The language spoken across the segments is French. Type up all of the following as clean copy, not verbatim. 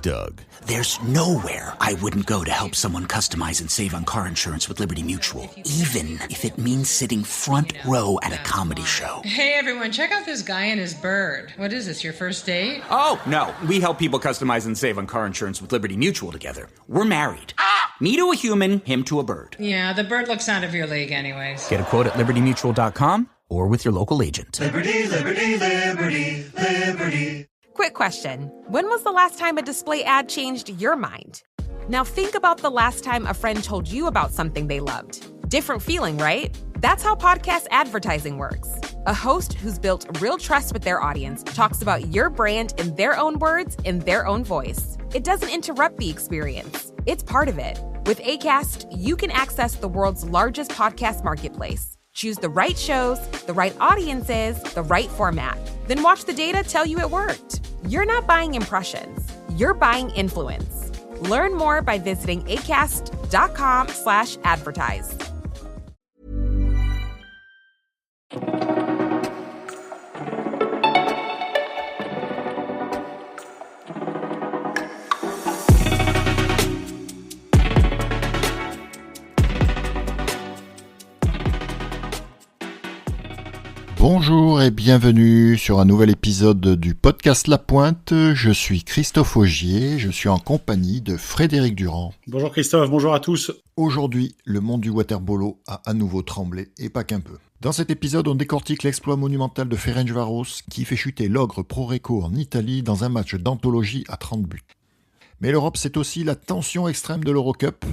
Doug. There's nowhere I wouldn't go to help someone customize and save on car insurance with Liberty Mutual, even if it means sitting front row at a comedy show. Hey everyone, check out this guy and his bird. What is this, your first date? Oh, no. We help people customize and save on car insurance with Liberty Mutual together. We're married. Me to a human, him to a bird. Yeah, the bird looks out of your league anyways. Get a quote at LibertyMutual.com or with your local agent. Liberty, liberty, liberty, liberty. Quick question. When was the last time a display ad changed your mind? Now think about the last time a friend told you about something they loved. Different feeling, right? That's how podcast advertising works. A host who's built real trust with their audience talks about your brand in their own words, in their own voice. It doesn't interrupt the experience. It's part of it. With Acast, you can access the world's largest podcast marketplace. Choose the right shows, the right audiences, the right format. Then watch the data tell you it worked. You're not buying impressions. You're buying influence. Learn more by visiting acast.com/advertise. Bonjour et bienvenue sur un nouvel épisode du podcast La Pointe. Je suis Christophe Augier, je suis en compagnie de Frédéric Durand. Bonjour Christophe, bonjour à tous. Aujourd'hui, le monde du waterpolo a à nouveau tremblé, et pas qu'un peu. Dans cet épisode, on décortique l'exploit monumental de Ferencváros qui fait chuter l'ogre Proreco en Italie dans un match d'anthologie à 30 buts. Mais l'Europe, c'est aussi la tension extrême de l'Eurocup.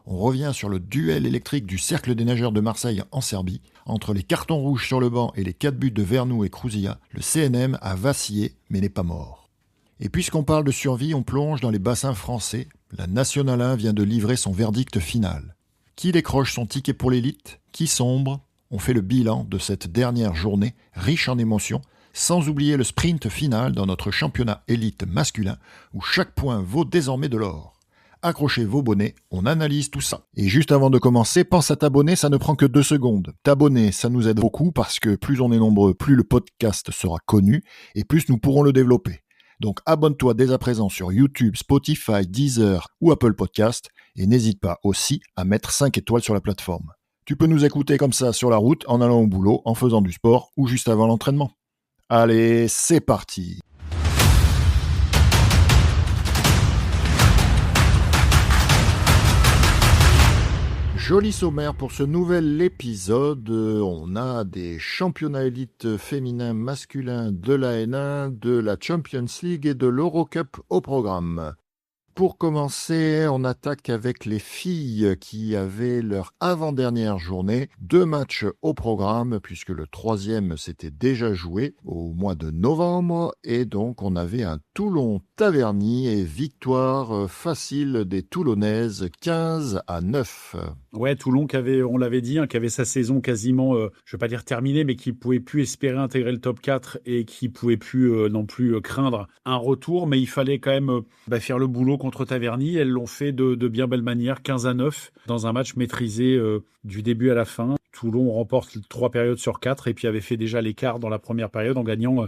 On revient sur le duel électrique du Cercle des Nageurs de Marseille en Serbie. Entre les cartons rouges sur le banc et les 4 buts de Vernou et Kruzia, le CNM a vacillé mais n'est pas mort. Et puisqu'on parle de survie, on plonge dans les bassins français. La Nationale 1 vient de livrer son verdict final. Qui décroche son ticket pour l'élite ? Qui sombre ? On fait le bilan de cette dernière journée, riche en émotions, sans oublier le sprint final dans notre championnat élite masculin, où chaque point vaut désormais de l'or. Accrochez vos bonnets, on analyse tout ça. Et juste avant de commencer, pense à t'abonner, ça ne prend que 2 secondes. T'abonner, ça nous aide beaucoup parce que plus on est nombreux, plus le podcast sera connu et plus nous pourrons le développer. Donc abonne-toi dès à présent sur YouTube, Spotify, Deezer ou Apple Podcast et n'hésite pas aussi à mettre 5 étoiles sur la plateforme. Tu peux nous écouter comme ça sur la route, en allant au boulot, en faisant du sport ou juste avant l'entraînement. Allez, c'est parti! Joli sommaire pour ce nouvel épisode. On a des championnats élites féminins masculins de la N1, de la Champions League et de l'Eurocup au programme. Pour commencer, on attaque avec les filles qui avaient leur avant-dernière journée. 2 matchs au programme puisque le 3e s'était déjà joué au mois de novembre. Et donc on avait un Toulon-Taverny et victoire facile des Toulonnaises 15-9. Ouais, Toulon qui avait, on l'avait dit, qui avait sa saison quasiment, je vais pas dire terminée, mais qui pouvait plus espérer intégrer le top 4 et qui pouvait plus non plus craindre un retour. Mais il fallait quand même faire le boulot contre Taverny. Elles l'ont fait de bien belle manière, 15-9, dans un match maîtrisé du début à la fin. Toulon remporte 3 périodes sur 4 et puis avait fait déjà l'écart dans la première période en gagnant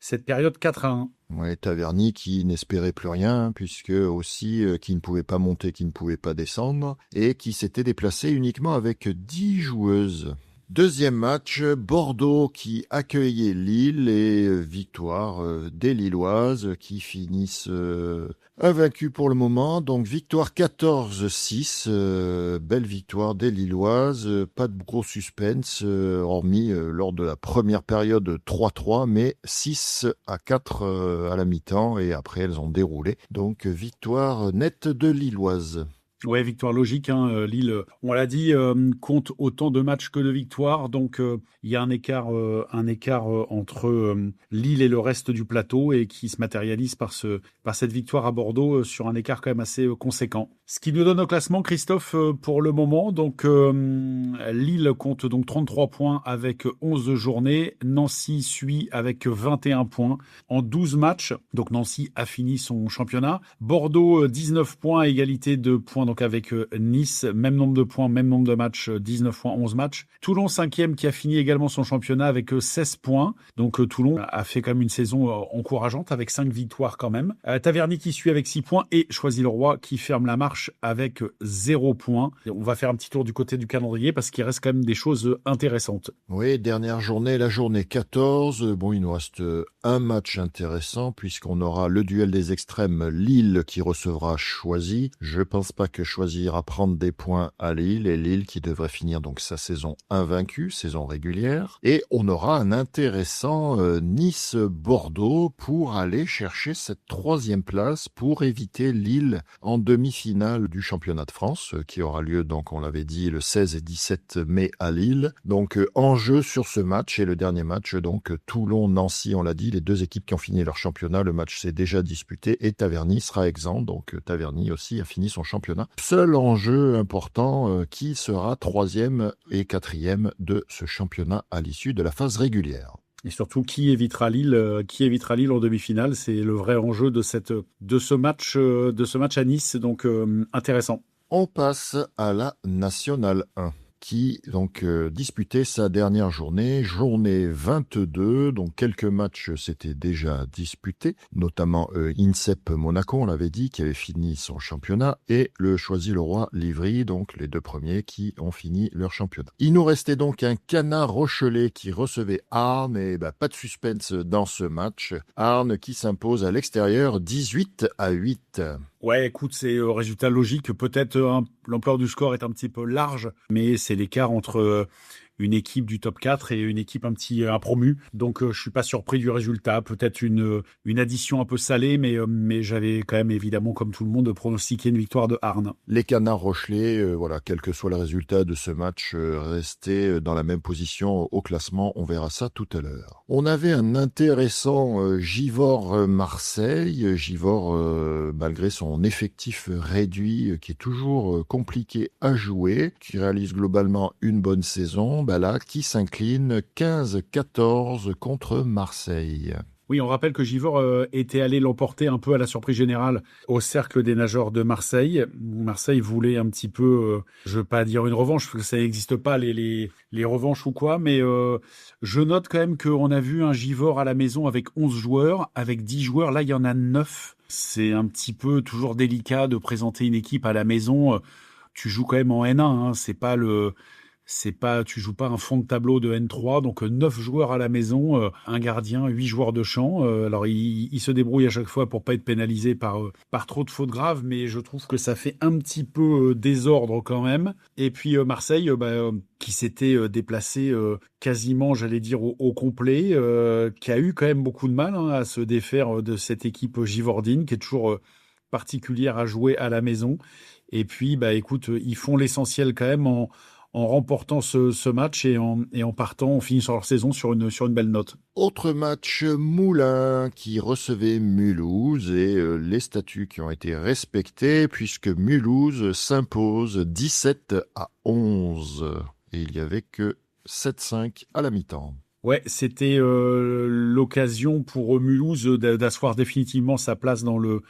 cette période 4-1. Ouais, Taverny qui n'espérait plus rien, puisque aussi qui ne pouvait pas monter, qui ne pouvait pas descendre, et qui s'était déplacé uniquement avec 10 joueuses. Deuxième match, Bordeaux qui accueillait Lille et victoire des Lilloises qui finissent invaincus pour le moment. Donc victoire 14-6, belle victoire des Lilloises, pas de gros suspense, hormis lors de la première période 3-3, mais 6-4 à la mi-temps et après elles ont déroulé. Donc victoire nette de Lilloises. Ouais, victoire logique. Lille, on l'a dit, compte autant de matchs que de victoires. Donc, il y a un écart entre Lille et le reste du plateau et qui se matérialise par cette victoire à Bordeaux sur un écart quand même assez conséquent. Ce qui nous donne au classement, Christophe, pour le moment. Donc, Lille compte donc 33 points avec 11 journées. Nancy suit avec 21 points en 12 matchs. Donc, Nancy a fini son championnat. Bordeaux, 19 points, égalité de points donc avec Nice, même nombre de points, même nombre de matchs, 19 points, 11 matchs. Toulon 5e qui a fini également son championnat avec 16 points. Donc Toulon a fait quand même une saison encourageante avec 5 victoires quand même. Taverny qui suit avec 6 points et Choisy-le-Roi qui ferme la marche avec 0 points. On va faire un petit tour du côté du calendrier parce qu'il reste quand même des choses intéressantes. Oui, dernière journée, la journée 14. Bon, il nous reste un match intéressant puisqu'on aura le duel des extrêmes, Lille qui recevra Choisy. Je pense pas que Choisy ira prendre des points à Lille, et Lille qui devrait finir donc sa saison invaincue, saison régulière. Et on aura un intéressant Nice-Bordeaux pour aller chercher cette 3e place pour éviter Lille en demi-finale du championnat de France qui aura lieu, donc on l'avait dit, le 16 et 17 mai à Lille. Donc enjeu sur ce match, et le dernier match, donc Toulon-Nancy, on l'a dit, les 2 équipes qui ont fini leur championnat, le match s'est déjà disputé et Taverny sera exempt, donc Taverny aussi a fini son championnat. Seul enjeu important, qui sera 3e et 4e de ce championnat à l'issue de la phase régulière. Et surtout, qui évitera Lille en demi-finale, c'est le vrai enjeu de ce match à Nice, donc intéressant. On passe à la Nationale 1. Qui donc disputait sa dernière journée 22, donc quelques matchs s'étaient déjà disputés, notamment INSEP Monaco, on l'avait dit, qui avait fini son championnat, et le Choisy-le-Roi Livry, donc les 2 premiers qui ont fini leur championnat. Il nous restait donc un Canard Rochelet qui recevait Arnes, et pas de suspense dans ce match. Arnes qui s'impose à l'extérieur 18-8. Ouais, écoute, c'est résultat logique. Peut-être l'ampleur du score est un petit peu large, mais c'est l'écart entre une équipe du top 4 et une équipe un promu. Donc je suis pas surpris du résultat. Peut-être une addition un peu salée, mais j'avais quand même évidemment, comme tout le monde, pronostiqué une victoire de Arnes. Les Canards Rochelais, voilà, quel que soit le résultat de ce match, restaient dans la même position au classement. On verra ça tout à l'heure. On avait un intéressant Givors-Marseille. Givors, malgré son effectif réduit, qui est toujours compliqué à jouer, qui réalise globalement une bonne saison, là, qui s'incline 15-14 contre Marseille. Oui, on rappelle que Givors était allé l'emporter un peu à la surprise générale au Cercle des Nageurs de Marseille. Marseille voulait un petit peu, je veux pas dire une revanche, parce que ça n'existe pas les revanches ou quoi, mais je note quand même qu'on a vu un Givors à la maison avec 11 joueurs, avec 10 joueurs, là il y en a 9. C'est un petit peu toujours délicat de présenter une équipe à la maison. Tu joues quand même en N1, hein, tu joues pas un fond de tableau de N3, donc 9 joueurs à la maison, un gardien, 8 joueurs de champ. Alors il se débrouille à chaque fois pour pas être pénalisé par trop de fautes graves, mais je trouve que ça fait un petit peu désordre quand même. Et puis Marseille, qui s'était déplacé quasiment, j'allais dire, au complet, qui a eu quand même beaucoup de mal à se défaire de cette équipe givordine, qui est toujours particulière à jouer à la maison. Et puis, écoute, ils font l'essentiel quand même en remportant ce match et en partant, on finit sur leur saison sur une belle note. Autre match, Moulins qui recevait Mulhouse, et les statuts qui ont été respectés puisque Mulhouse s'impose 17-11 et il n'y avait que 7-5 à la mi-temps. Ouais, c'était l'occasion pour Mulhouse d'asseoir définitivement sa place dans le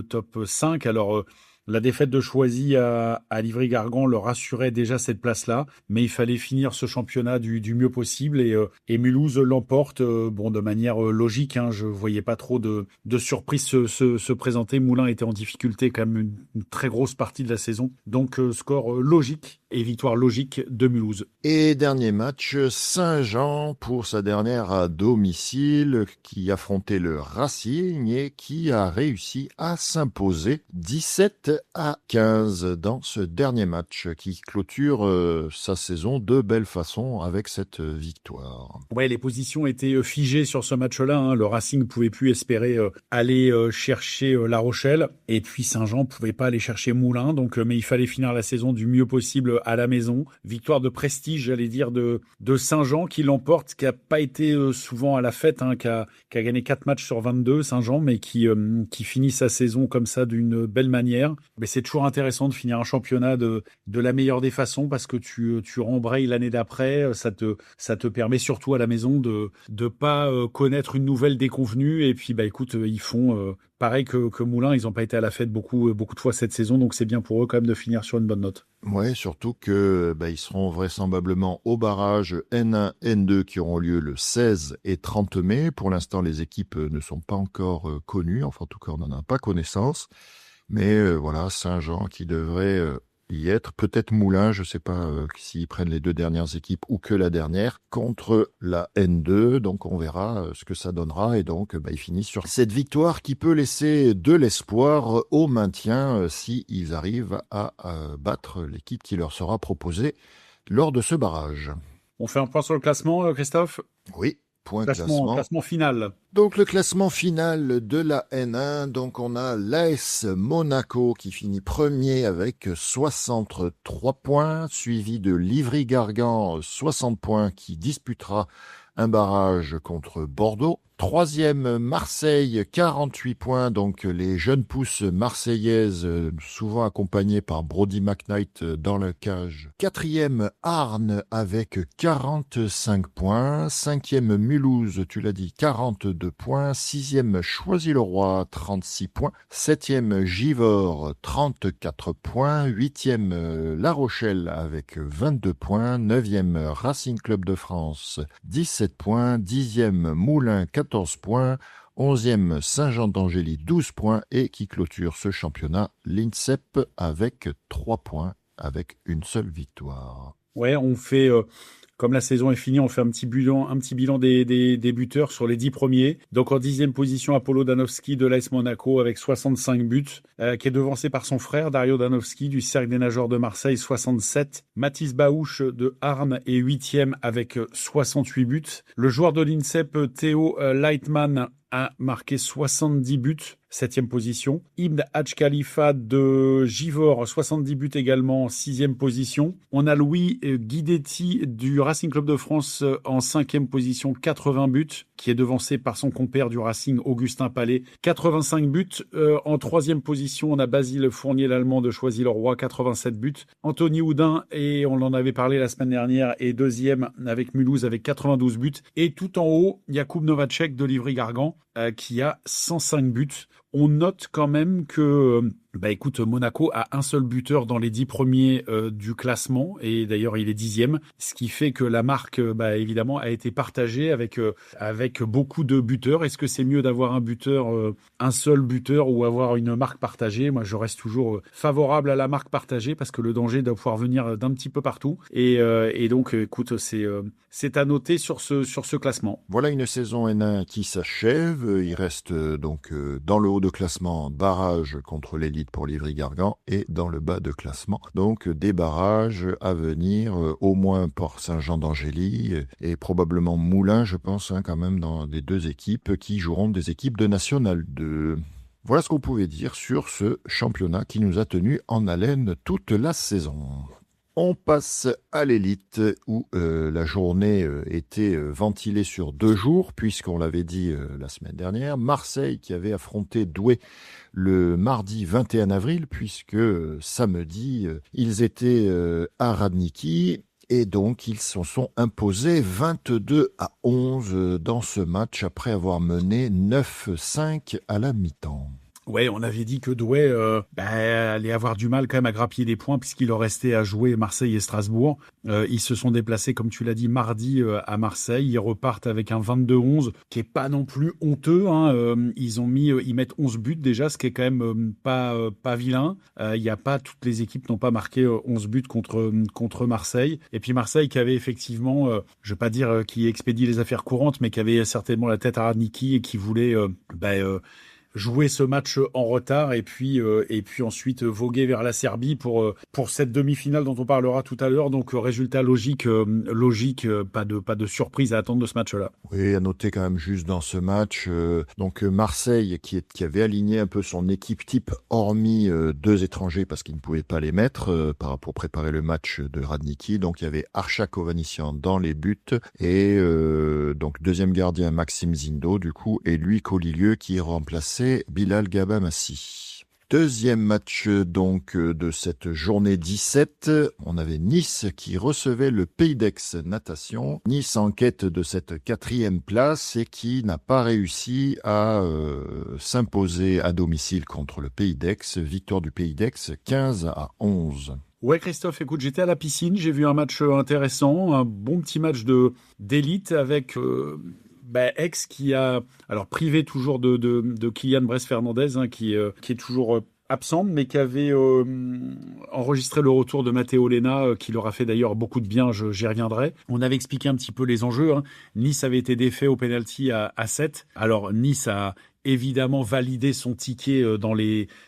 top 5. Alors la défaite de Choisy à Livry-Gargan leur assurait déjà cette place-là, mais il fallait finir ce championnat du mieux possible, et Mulhouse l'emporte de manière logique. Hein, je voyais pas trop de surprises se présenter. Moulins était en difficulté quand même une très grosse partie de la saison, donc score logique et victoire logique de Mulhouse. Et dernier match, Saint-Jean pour sa dernière à domicile qui affrontait le Racing et qui a réussi à s'imposer 17-15 dans ce dernier match qui clôture sa saison de belle façon avec cette victoire. Ouais, les positions étaient figées sur ce match-là. Hein. Le Racing ne pouvait plus espérer aller chercher La Rochelle, et puis Saint-Jean ne pouvait pas aller chercher Moulins. Donc, mais il fallait finir la saison du mieux possible à la maison. Victoire de prestige, j'allais dire, de Saint-Jean qui l'emporte, qui n'a pas été souvent à la fête, hein, qui a gagné 4 matchs sur 22, Saint-Jean, mais qui finit sa saison comme ça d'une belle manière. Mais c'est toujours intéressant de finir un championnat de la meilleure des façons parce que tu rembrayes l'année d'après. Ça te permet surtout à la maison de pas connaître une nouvelle déconvenue. Et puis, écoute, ils font pareil que Moulins. Ils n'ont pas été à la fête beaucoup de fois cette saison. Donc, c'est bien pour eux quand même de finir sur une bonne note. Ouais, surtout que ils seront vraisemblablement au barrage N1, N2 qui auront lieu le 16 et 30 mai. Pour l'instant, les équipes ne sont pas encore connues. Enfin, en tout cas, on n'en a pas connaissance. Mais voilà, Saint-Jean qui devrait y être. Peut-être Moulins, je ne sais pas s'ils prennent les 2 dernières équipes ou que la dernière, contre la N2. Donc on verra ce que ça donnera. Et donc ils finissent sur cette victoire qui peut laisser de l'espoir au maintien s'ils arrivent à battre l'équipe qui leur sera proposée lors de ce barrage. On fait un point sur le classement, Christophe ? Oui. Classement final. Donc le classement final de la N1, donc on a l'AS Monaco qui finit premier avec 63 points, suivi de Livry-Gargan 60 points qui disputera un barrage contre Bordeaux. Troisième, Marseille, 48 points, donc les jeunes pousses marseillaises, souvent accompagnées par Brody McKnight dans la cage. Quatrième, Arnes avec 45 points. Cinquième, Mulhouse, tu l'as dit, 42 points. Sixième, Choisy-le-Roi, 36 points. Septième, Givors, 34 points. Huitième, La Rochelle avec 22 points. Neuvième, Racing Club de France, 17 points. Dixième, Moulins, 14 points, 11e Saint-Jean d'Angély 12 points et qui clôture ce championnat, l'INSEP avec 3 points avec une seule victoire. Ouais, on fait comme la saison est finie, on fait un petit bilan des buteurs sur les 10 premiers. Donc en 10e position, Apollo Danowski de l'AS Monaco avec 65 buts, qui est devancé par son frère Dario Danowski du Cercle des Nageurs de Marseille, 67. Mathis Baouche de Arnes est 8e avec 68 buts. Le joueur de l'INSEP, Théo Leitman, a marqué 70 buts, 7e position. Ibn Hadj Khalifa de Givors, 70 buts également, 6e position. On a Louis Guidetti du Racing Club de France en 5e position, 80 buts, qui est devancé par son compère du Racing, Augustin Palais, 85 buts. En 3e position, on a Basile Fournier, l'Allemand de Choisy-le-Roi, 87 buts. Anthony Houdin, et on en avait parlé la semaine dernière, est 2e avec Mulhouse avec 92 buts. Et tout en haut, Jakub Novacek de Livry-Gargan, qui a 105 buts. On note quand même que écoute, Monaco a un seul buteur dans les 10 premiers du classement, et d'ailleurs il est 10e, ce qui fait que la marque évidemment a été partagée avec beaucoup de buteurs. Est-ce que c'est mieux d'avoir un seul buteur ou avoir une marque partagée? Moi je reste toujours favorable à la marque partagée parce que le danger doit pouvoir venir d'un petit peu partout, et donc écoute, c'est à noter sur ce classement. Voilà une saison N1 qui s'achève. Il reste donc dans le haut de classement barrage contre l'élite pour Livry-Gargan et dans le bas de classement. Donc des barrages à venir, au moins pour Saint-Jean d'Angély et probablement Moulins, je pense, quand même, dans les 2 équipes qui joueront des équipes de National 2. Voilà ce qu'on pouvait dire sur ce championnat qui nous a tenus en haleine toute la saison. On passe à l'élite où la journée était ventilée sur 2 jours, puisqu'on l'avait dit la semaine dernière. Marseille qui avait affronté Douai le mardi 21 avril, puisque samedi, ils étaient à Radniki. Et donc, ils se sont imposés 22-11 dans ce match après avoir mené 9-5 à la mi-temps. Ouais, on avait dit que Douai allait avoir du mal quand même à grappiller des points puisqu'il leur restait à jouer Marseille et Strasbourg. Ils se sont déplacés, comme tu l'as dit, mardi à Marseille. Ils repartent avec un 22-11 qui est pas non plus honteux. Ils mettent 11 buts déjà, ce qui est quand même pas vilain. Il y a pas, toutes les équipes n'ont pas marqué 11 buts contre Marseille. Et puis Marseille qui avait effectivement, je vais pas dire qui expédie les affaires courantes, mais qui avait certainement la tête à Radniki et qui voulait jouer ce match en retard et puis ensuite voguer vers la Serbie pour cette demi-finale dont on parlera tout à l'heure. Donc résultat logique, pas de surprise à attendre de ce match-là. Oui, à noter quand même juste dans ce match, donc Marseille qui avait aligné un peu son équipe type, hormis 2 étrangers parce qu'ils ne pouvaient pas les mettre pour préparer le match de Radniki. Donc il y avait Arshak Ovanisyan dans les buts et donc deuxième gardien Maxime Zindo du coup, et lui Colilieu qui remplaçait Bilal Gabamassi. Deuxième match donc de cette journée 17, on avait Nice qui recevait le Pays d'Aix natation. Nice en quête de cette 4e place et qui n'a pas réussi à s'imposer à domicile contre le Pays d'Aix. Victoire du Pays d'Aix 15-11. Ouais, Christophe, écoute, j'étais à la piscine, j'ai vu un match intéressant, un bon petit match d'élite avec Aix qui a alors privé toujours de Kylian Brest-Fernandez, qui est toujours absent, mais qui avait enregistré le retour de Matteo Lena, qui leur a fait d'ailleurs beaucoup de bien, j'y reviendrai. On avait expliqué un petit peu les enjeux. Nice avait été défait au penalty à 7. Alors Nice a évidemment validé son ticket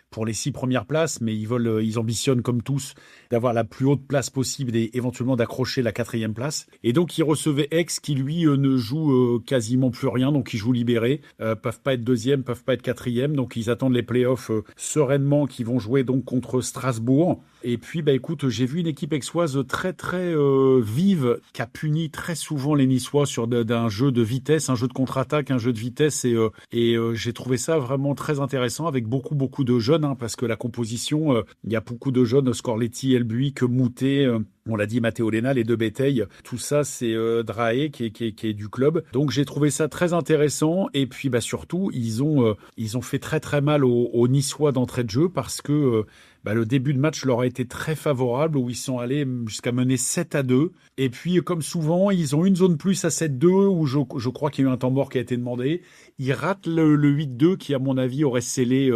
pour les 6 premières places, mais ils ambitionnent comme tous d'avoir la plus haute place possible et éventuellement d'accrocher la 4e place. Et donc ils recevaient Aix qui lui ne joue quasiment plus rien, donc ils jouent libérés, peuvent pas être 2e, peuvent pas être 4e, donc ils attendent les playoffs sereinement, qui vont jouer donc contre Strasbourg. Et puis écoute, j'ai vu une équipe aixoise très très vive qui a puni très souvent les Niçois sur d'un jeu de vitesse, un jeu de contre-attaque, un jeu de vitesse, et j'ai trouvé ça vraiment très intéressant avec beaucoup de jeunes, parce que la composition, il y a beaucoup de jeunes, Scorletti, Elbuik, Moutet, on l'a dit, Matteo Lena, les 2 Béteilles, tout ça c'est Drahe qui est du club. Donc j'ai trouvé ça très intéressant, et puis surtout ils ont fait très très mal aux Niçois d'entrée de jeu, parce que le début de match leur a été très favorable, où ils sont allés jusqu'à mener 7-2. Et puis, comme souvent, ils ont une zone plus à 7-2, où je crois qu'il y a eu un temps mort qui a été demandé. Ils ratent le 8-2, qui, à mon avis, aurait scellé.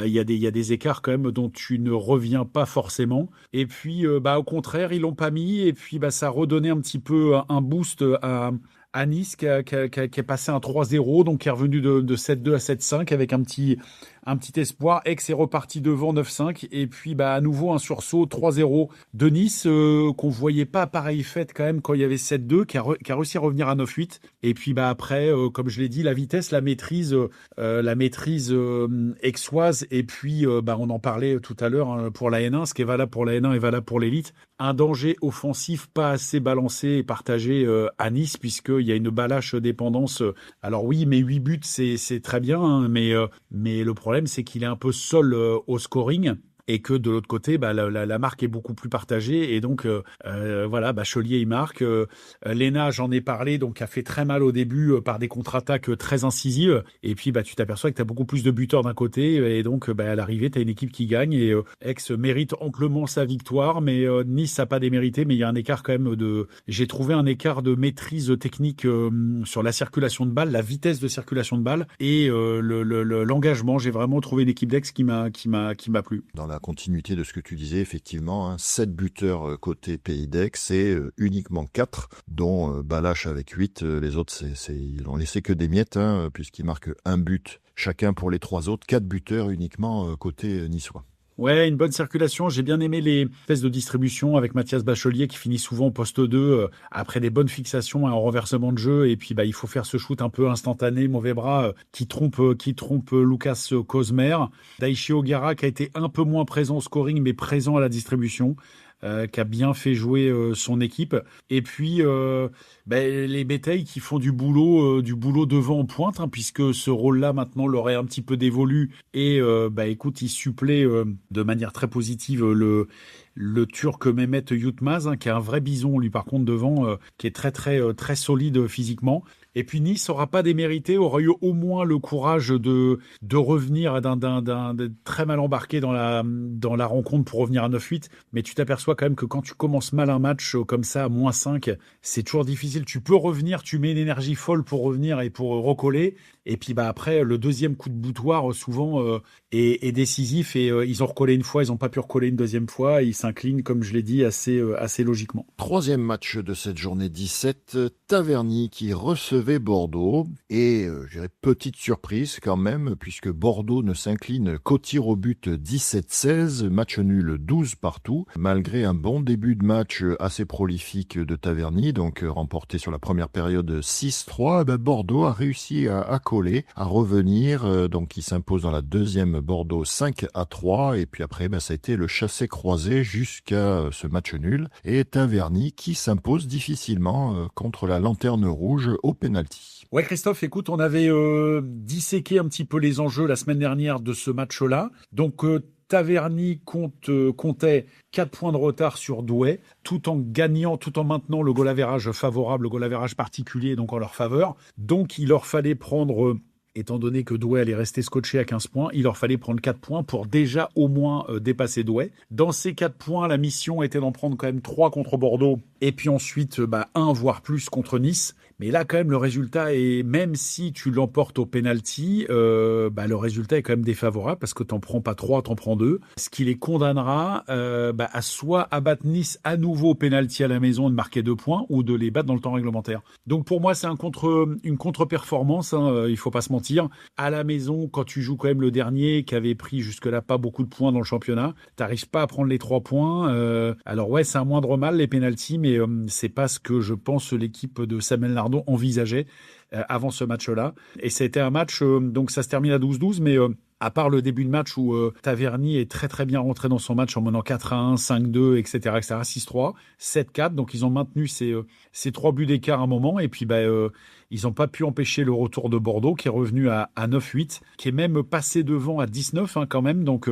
Il y a des écarts quand même dont tu ne reviens pas forcément. Et puis, au contraire, ils l'ont pas mis. Et puis, ça a redonné un petit peu un boost à Nice, qui est passé un 3-0, donc qui est revenu de 7-2 à 7-5 avec un petit espoir. Aix est reparti devant 9-5, et puis à nouveau un sursaut 3-0 de Nice, qu'on voyait pas à pareille fête quand même quand il y avait 7-2, qui a réussi à revenir à 9-8. Et puis après, comme je l'ai dit, la vitesse, la maîtrise aixoise, et puis on en parlait tout à l'heure, pour la N1, ce qui est valable pour la N1 est valable pour l'élite. Un danger offensif pas assez balancé et partagé à Nice, puisqu'il y a une balache dépendance. Alors oui, mais 8 buts, c'est très bien, mais le problème, c'est qu'il est un peu seul au scoring, et que de l'autre côté, la marque est beaucoup plus partagée, et donc Cholier il marque. Lena, j'en ai parlé, donc a fait très mal au début par des contre-attaques très incisives, et puis tu t'aperçois que tu as beaucoup plus de buteurs d'un côté, et donc à l'arrivée tu as une équipe qui gagne, et Aix mérite amplement sa victoire, mais Nice n'a pas démérité, mais il y a un écart quand même j'ai trouvé un écart de maîtrise technique sur la circulation de balles, la vitesse de circulation de balles, et l'engagement. J'ai vraiment trouvé une équipe d'Aix qui m'a plu. Dans la continuité de ce que tu disais, effectivement, 7 buteurs côté Pays d'Aix et uniquement 4, dont Balache avec 8. Les autres, ils n'ont laissé que des miettes, puisqu'ils marquent un but chacun pour les 3 autres. 4 buteurs uniquement côté niçois. Ouais, une bonne circulation. J'ai bien aimé les tests de distribution avec Mathias Bachelier, qui finit souvent au poste 2 après des bonnes fixations, un renversement de jeu, et puis il faut faire ce shoot un peu instantané, mauvais bras, qui trompe Lucas Cosmer. Daichi Ogara, qui a été un peu moins présent au scoring, mais présent à la distribution, qui a bien fait jouer son équipe. Et puis les Béteilles qui font du boulot devant en pointe, puisque ce rôle-là maintenant leur est un petit peu dévolu, et écoute, il supplée de manière très positive le Turc Mehmet Yutmaz, qui est un vrai bison, lui, par contre, devant, qui est très très très solide physiquement. Et puis Nice n'aura pas démérité, aura eu au moins le courage de revenir d'un très mal embarqué dans la rencontre pour revenir à 9-8. Mais tu t'aperçois quand même que quand tu commences mal un match comme ça à -5, c'est toujours difficile. Tu peux revenir, tu mets une énergie folle pour revenir et pour recoller. Et puis après, le deuxième coup de boutoir, souvent, est décisif. Et ils ont recollé une fois, ils n'ont pas pu recoller une deuxième fois. Et ils s'inclinent, comme je l'ai dit, assez logiquement. Troisième match de cette journée 17, Taverny qui recevait Bordeaux. Et je dirais petite surprise quand même, puisque Bordeaux ne s'incline qu'au tir au but 17-16, match nul 12 partout, malgré un bon début de match assez prolifique de Taverny, donc remporté sur la première période 6-3. Bordeaux a réussi à coller, à revenir, donc il s'impose dans la deuxième Bordeaux 5-3, et puis après ça a été le chassé-croisé jusqu'à ce match nul, et Taverny qui s'impose difficilement contre la Lanterne Rouge au penalty. pénalty. Ouais, Christophe, écoute, on avait disséqué un petit peu les enjeux la semaine dernière de ce match-là. Donc, Taverny comptait 4 points de retard sur Douai, tout en maintenant le goal average favorable, le goal average particulier, donc en leur faveur. Donc, il leur fallait prendre... Étant donné que Douai allait rester scotché à 15 points, il leur fallait prendre 4 points pour déjà au moins dépasser Douai. Dans ces 4 points, la mission était d'en prendre quand même 3 contre Bordeaux et puis ensuite 1 voire plus contre Nice. Mais là, quand même, le résultat est, même si tu l'emportes au penalty, le résultat est quand même défavorable parce que t'en prends pas 3, t'en prends 2. Ce qui les condamnera à soit abattre Nice à nouveau au penalty à la maison et de marquer 2 points ou de les battre dans le temps réglementaire. Donc pour moi, c'est une contre-performance, il faut pas se mentir. À la maison, quand tu joues quand même le dernier qui avait pris jusque-là pas beaucoup de points dans le championnat, t'arrives pas à prendre les 3 points. Alors ouais, c'est un moindre mal les penalties, mais c'est pas ce que je pense l'équipe de Samuel Nardon envisageait avant ce match-là. Et ça a été un match, donc ça se termine à 12-12, mais à part le début de match où Taverny est très très bien rentré dans son match en menant 4-1, 5-2, etc., 6-3, 7-4, donc ils ont maintenu ces 3 buts d'écart à un moment, et puis ils n'ont pas pu empêcher le retour de Bordeaux, qui est revenu à 9-8, qui est même passé devant à 19 quand même, donc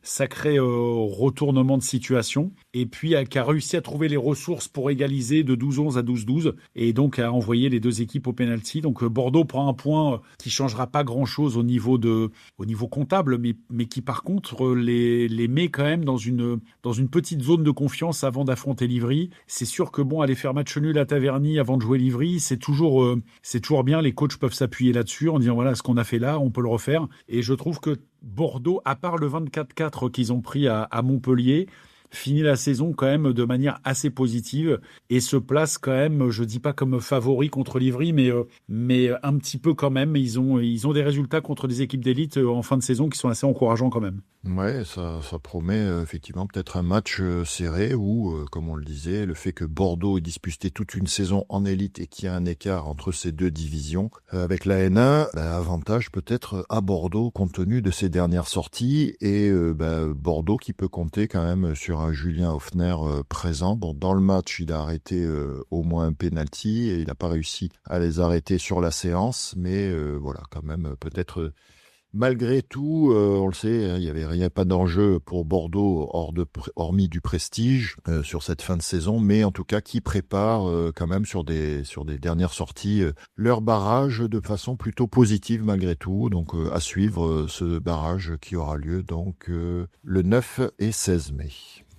sacré retournement de situation, et puis qui a réussi à trouver les ressources pour égaliser de 12-11 à 12-12, et donc a envoyé les deux équipes au pénalty. Donc Bordeaux prend un point qui changera pas grand-chose au niveau comptable, mais qui par contre les met quand même dans une petite zone de confiance avant d'affronter Livry. C'est sûr que aller faire match nul à Taverny avant de jouer Livry, c'est toujours bien. Les coachs peuvent s'appuyer là-dessus en disant voilà, ce qu'on a fait là, on peut le refaire. Et je trouve que Bordeaux, à part le 24-4 qu'ils ont pris à Montpellier, finit la saison quand même de manière assez positive et se place quand même, je dis pas comme favori contre Livry, mais un petit peu quand même. Ils ont des résultats contre des équipes d'élite en fin de saison qui sont assez encourageants quand même. Ouais, ça promet effectivement peut-être un match serré où, comme on le disait, le fait que Bordeaux ait disputé toute une saison en élite et qu'il y a un écart entre ces deux divisions avec la N1, avantage peut-être à Bordeaux compte tenu de ses dernières sorties et Bordeaux qui peut compter quand même sur un Julien Hoffner présent. Bon, dans le match, il a arrêté au moins un penalty et il n'a pas réussi à les arrêter sur la séance, mais voilà, quand même peut-être... Malgré tout, on le sait, il n'y avait pas d'enjeu pour Bordeaux hormis du prestige sur cette fin de saison, mais en tout cas qui prépare quand même sur des dernières sorties leur barrage de façon plutôt positive malgré tout. Donc à suivre ce barrage qui aura lieu donc le 9 et 16 mai.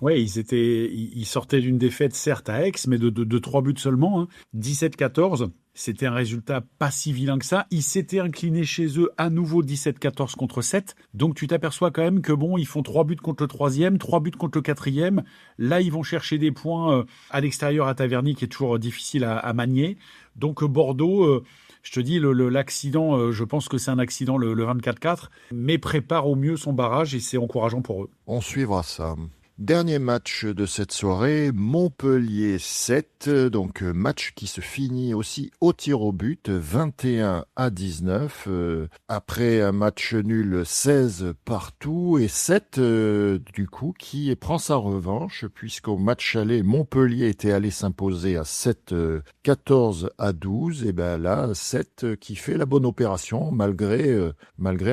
Ouais, ils sortaient d'une défaite certes à Aix, mais de 3 buts seulement, 17-14. C'était un résultat pas si vilain que ça. Ils s'étaient inclinés chez eux à nouveau 17-14 contre 7. Donc tu t'aperçois quand même que ils font 3 buts contre le 3e, 3 buts contre le 4e. Là, ils vont chercher des points à l'extérieur à Taverny, qui est toujours difficile à manier. Donc Bordeaux... je te dis, l'accident, je pense que c'est un accident le 24-4, mais prépare au mieux son barrage et c'est encourageant pour eux. On suivra ça. Dernier match de cette soirée, Montpellier 7, donc match qui se finit aussi au tir au but, 21-19, après un match nul 16 partout, et 7 du coup qui prend sa revanche, puisqu'au match aller, Montpellier était allé s'imposer à 7-14-12, et là 7 qui fait la bonne opération, malgré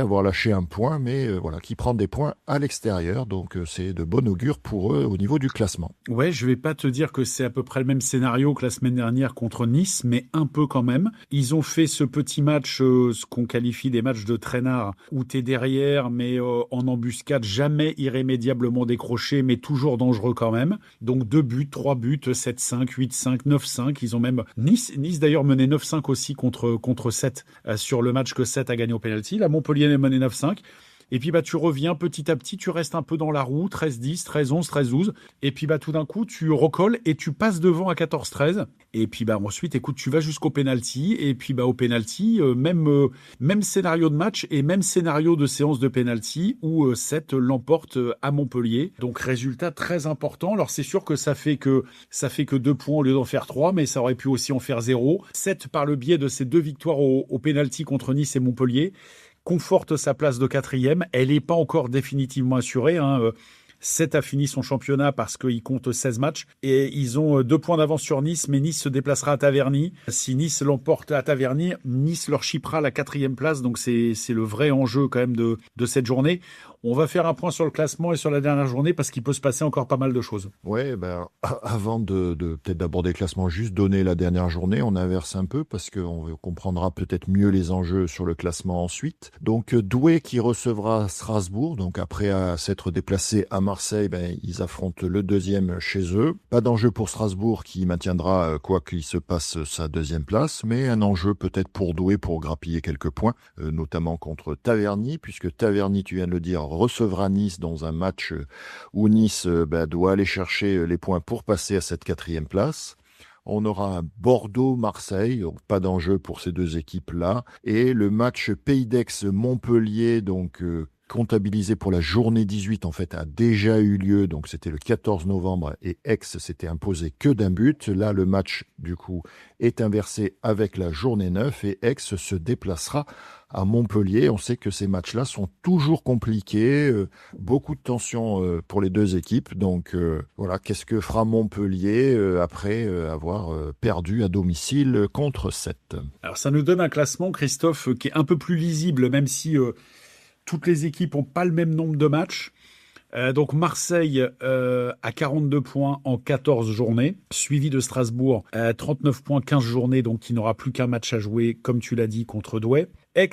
avoir lâché un point, mais voilà, qui prend des points à l'extérieur, donc c'est de bon augure pour eux au niveau du classement. Ouais, je vais pas te dire que c'est à peu près le même scénario que la semaine dernière contre Nice, mais un peu quand même. Ils ont fait ce petit match, ce qu'on qualifie des matchs de traînard, où t'es derrière, mais en embuscade, jamais irrémédiablement décroché, mais toujours dangereux quand même. Donc 2 buts, 3 buts, 7-5, 8-5, 9-5. Ils ont même... Nice d'ailleurs menait 9-5 aussi contre 7 sur le match que 7 a gagné au penalty. Là, Montpellier a mené 9-5. Et puis tu reviens petit à petit, tu restes un peu dans la roue, 13-10, 13-11, 13-12. Et puis tout d'un coup, tu recolles et tu passes devant à 14-13. Et puis ensuite, écoute, tu vas jusqu'au penalty. Et puis au penalty, même scénario de match et même scénario de séance de penalty où 7 l'emporte à Montpellier. Donc résultat très important. Alors c'est sûr que ça fait que 2 points au lieu d'en faire 3, mais ça aurait pu aussi en faire 0. 7 par le biais de ces 2 victoires au penalty contre Nice et Montpellier conforte sa place de 4e. Elle n'est pas encore définitivement assurée. Sète a fini son championnat parce qu'il compte 16 matchs et ils ont 2 points d'avance sur Nice, mais Nice se déplacera à Taverny. Si Nice l'emporte à Taverny, Nice leur chippera la 4e place, donc c'est le vrai enjeu quand même de cette journée. On va faire un point sur le classement et sur la dernière journée parce qu'il peut se passer encore pas mal de choses. Ouais, avant de peut-être d'aborder le classement, juste donner la dernière journée, on inverse un peu parce qu'on comprendra peut-être mieux les enjeux sur le classement ensuite. Donc Douai qui recevra Strasbourg, donc après s'être déplacé à Marseille, ils affrontent le 2e chez eux. Pas d'enjeu pour Strasbourg qui maintiendra quoi qu'il se passe sa 2e place, mais un enjeu peut-être pour Douai pour grappiller quelques points, notamment contre Taverny, puisque Taverny, tu viens de le dire, recevra Nice dans un match où Nice doit aller chercher les points pour passer à cette 4e place. On aura Bordeaux-Marseille, pas d'enjeu pour ces deux équipes-là. Et le match Pays d'Aix-Montpellier, donc comptabilisé pour la journée 18, en fait, a déjà eu lieu. Donc c'était le 14 novembre et Aix s'était imposé que d'un but. Là, le match, du coup, est inversé avec la journée 9 et Aix se déplacera à Montpellier. On sait que ces matchs-là sont toujours compliqués, beaucoup de tensions pour les deux équipes. Donc voilà, qu'est-ce que fera Montpellier après avoir perdu à domicile contre Sète? Alors ça nous donne un classement, Christophe, qui est un peu plus lisible, même si toutes les équipes n'ont pas le même nombre de matchs. Donc Marseille à 42 points en 14 journées, suivi de Strasbourg à 39 points 15 journées, donc qui n'aura plus qu'un match à jouer, comme tu l'as dit, contre Douai. Aix,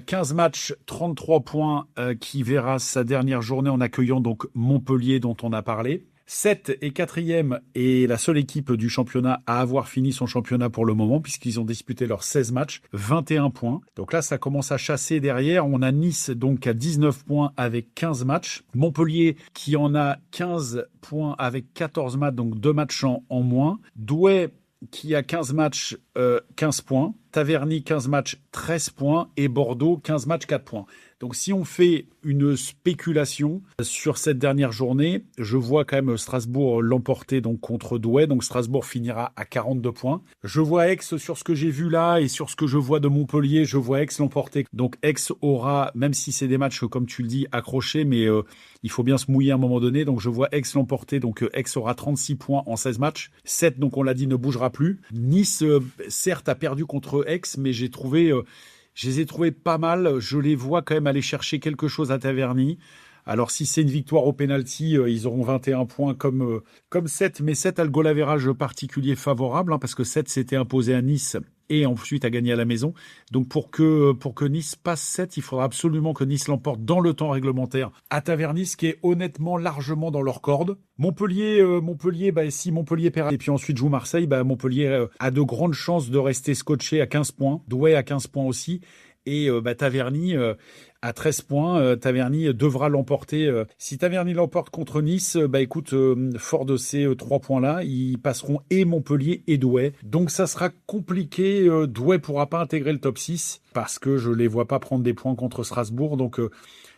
15 matchs, 33 points, qui verra sa dernière journée en accueillant donc Montpellier dont on a parlé. Sète est 4e et la seule équipe du championnat à avoir fini son championnat pour le moment puisqu'ils ont disputé leurs 16 matchs, 21 points. Donc là, ça commence à chasser derrière. On a Nice donc à 19 points avec 15 matchs. Montpellier qui en a 15 points avec 14 matchs, donc 2 matchs en moins. Douai qui a 15 matchs, 15 points. Taverny, 15 matchs, 13 points. Et Bordeaux, 15 matchs, 4 points. Donc si on fait une spéculation sur cette dernière journée, je vois quand même Strasbourg l'emporter donc contre Douai. Donc Strasbourg finira à 42 points. Je vois Aix sur ce que j'ai vu là et sur ce que je vois de Montpellier, je vois Aix l'emporter. Donc Aix aura, même si c'est des matchs comme tu le dis, accrochés, mais il faut bien se mouiller à un moment donné. Donc je vois Aix l'emporter. Donc Aix aura 36 points en 16 matchs. 7, donc on l'a dit, ne bougera plus. Nice, certes, a perdu contre Aix, mais je les ai trouvés pas mal. Je les vois quand même aller chercher quelque chose à Taverny. Alors, si c'est une victoire au pénalty, ils auront 21 points comme 7. Mais 7 a le goal average particulier favorable, parce que 7 s'était imposé à Nice et ensuite a gagné à la maison. Donc, pour que Nice passe 7, il faudra absolument que Nice l'emporte dans le temps réglementaire à Taverny, ce qui est honnêtement largement dans leur corde. Montpellier, si Montpellier perd et puis ensuite joue Marseille, Montpellier a de grandes chances de rester scotché à 15 points. Douai à 15 points aussi. Et Taverny à 13 points. Taverny devra l'emporter. Si Taverny l'emporte contre Nice, fort de ces 3 points-là, ils passeront et Montpellier et Douai. Donc ça sera compliqué. Douai pourra pas intégrer le top 6 parce que je les vois pas prendre des points contre Strasbourg. Donc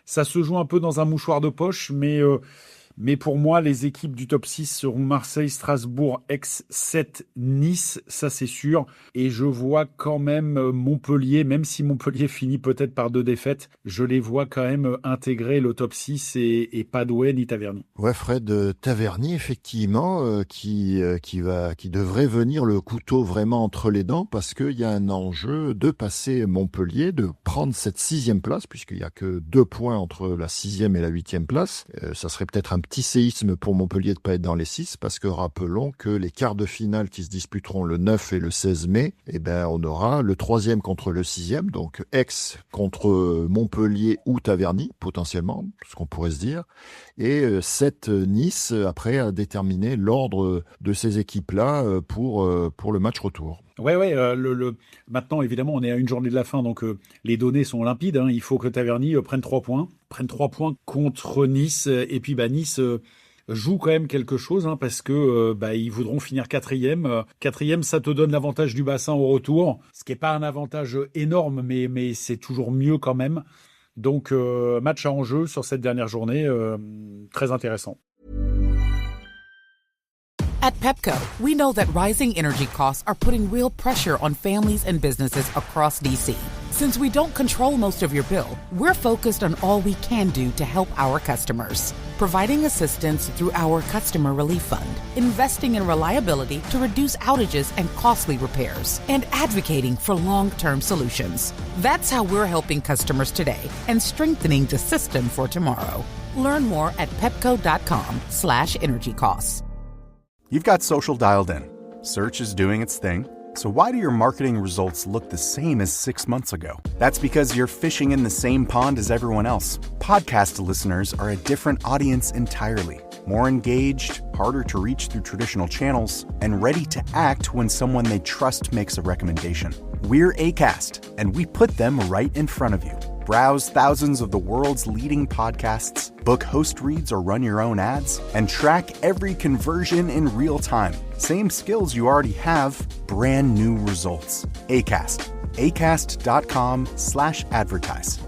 ça se joue un peu dans un mouchoir de poche, mais pour moi, les équipes du top 6 seront Marseille, Strasbourg, Aix, Sète, Nice, ça c'est sûr. Et je vois quand même Montpellier, même si Montpellier finit peut-être par 2 défaites, je les vois quand même intégrer le top 6 et pas Douai ni Taverny. Ouais, Fred, Taverny, effectivement, qui devrait venir le couteau vraiment entre les dents parce qu'il y a un enjeu de passer Montpellier, de prendre cette 6e place, puisqu'il y a que 2 points entre la 6e et la 8e place. Ça serait peut-être un petit séisme pour Montpellier de ne pas être dans les 6, parce que rappelons que les quarts de finale qui se disputeront le 9 et le 16 mai, on aura le 3e contre le 6e, donc Aix contre Montpellier ou Taverny, potentiellement, ce qu'on pourrait se dire, et 7 Nice, après, à déterminer l'ordre de ces équipes-là pour le match retour. Ouais. Maintenant, évidemment, on est à une journée de la fin, donc les données sont limpides. Il faut que Taverny prenne 3 points. Prenne 3 points contre Nice. Et puis, Nice joue quand même quelque chose, parce que ils voudront finir 4e. 4e, ça te donne l'avantage du bassin au retour. Ce qui n'est pas un avantage énorme, mais c'est toujours mieux quand même. Donc, match à enjeu sur cette dernière journée, très intéressant. At Pepco, we know that rising energy costs are putting real pressure on families and businesses across DC. Since we don't control most of your bill, we're focused on all we can do to help our customers. Providing assistance through our Customer Relief Fund, investing in reliability to reduce outages and costly repairs, and advocating for long-term solutions. That's how we're helping customers today and strengthening the system for tomorrow. Learn more at pepco.com/energy costs. You've got social dialed in. Search is doing its thing. So why do your marketing results look the same as 6 months ago? That's because you're fishing in the same pond as everyone else. Podcast listeners are a different audience entirely. More engaged, harder to reach through traditional channels, and ready to act when someone they trust makes a recommendation. We're Acast, and we put them right in front of you. Browse thousands of the world's leading podcasts, book host reads or run your own ads, and track every conversion in real time. Same skills you already have, brand new results. Acast. Acast.com/advertise.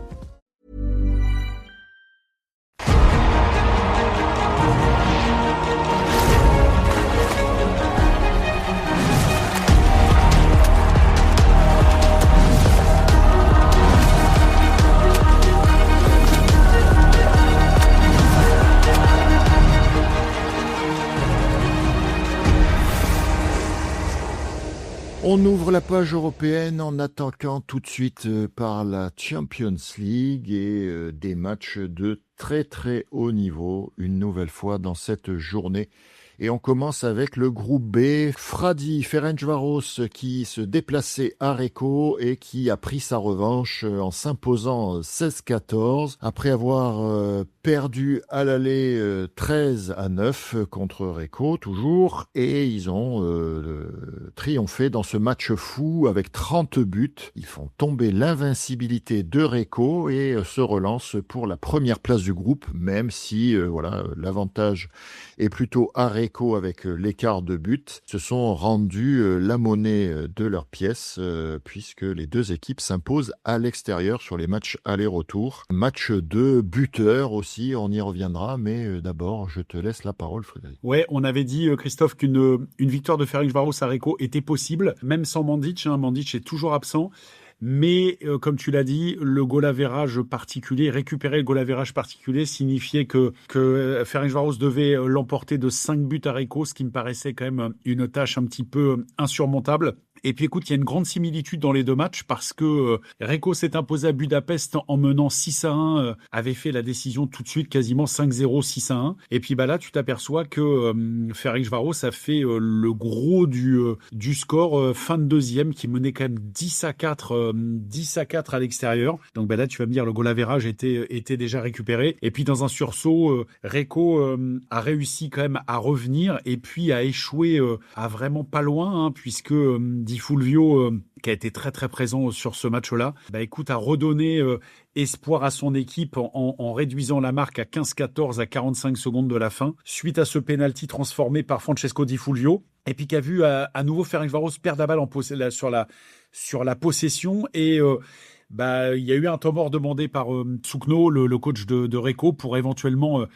On ouvre la page européenne en attaquant tout de suite par la Champions League et des matchs de très très haut niveau, une nouvelle fois dans cette journée. Et on commence avec le groupe B, Fradi Ferencváros qui se déplaçait à Recco et qui a pris sa revanche en s'imposant 16-14 après avoir perdu à l'aller 13-9 contre Recco toujours, et ils ont triomphé dans ce match fou avec 30 buts. Ils font tomber l'invincibilité de Recco et se relancent pour la première place du groupe, même si l'avantage est plutôt à Recco avec l'écart de but, se sont rendus la monnaie de leur pièce puisque les deux équipes s'imposent à l'extérieur sur les matchs aller-retour. Match de buteurs aussi, on y reviendra, mais d'abord je te laisse la parole, Frédéric. Ouais, on avait dit, Christophe, qu'une victoire de Ferencváros à Recco était possible, même sans Mandic. Mandic est toujours absent. Mais comme tu l'as dit, le goal average particulier, récupérer le goal average particulier signifiait que Ferencváros devait l'emporter de 5 buts à Recco, ce qui me paraissait quand même une tâche un petit peu insurmontable. Et puis écoute, il y a une grande similitude dans les deux matchs parce que Recco s'est imposé à Budapest en menant 6-1, avait fait la décision tout de suite, quasiment 5-0, 6-1. Et puis là, tu t'aperçois que Ferencváros a fait le gros du score fin de deuxième qui menait quand même 10-4 à l'extérieur. Donc là, tu vas me dire, le goal average était déjà récupéré. Et puis dans un sursaut, Recco a réussi quand même à revenir et puis a échoué à vraiment pas loin, puisque Di Fulvio, qui a été très très présent sur ce match-là, a redonné espoir à son équipe en réduisant la marque à 15-14 à 45 secondes de la fin, suite à ce penalty transformé par Francesco Di Fulvio, et puis qui a vu à nouveau Ferencváros perdre la balle sur la possession, et il y a eu un temps mort demandé par Tsukno, le coach de Recco, pour éventuellement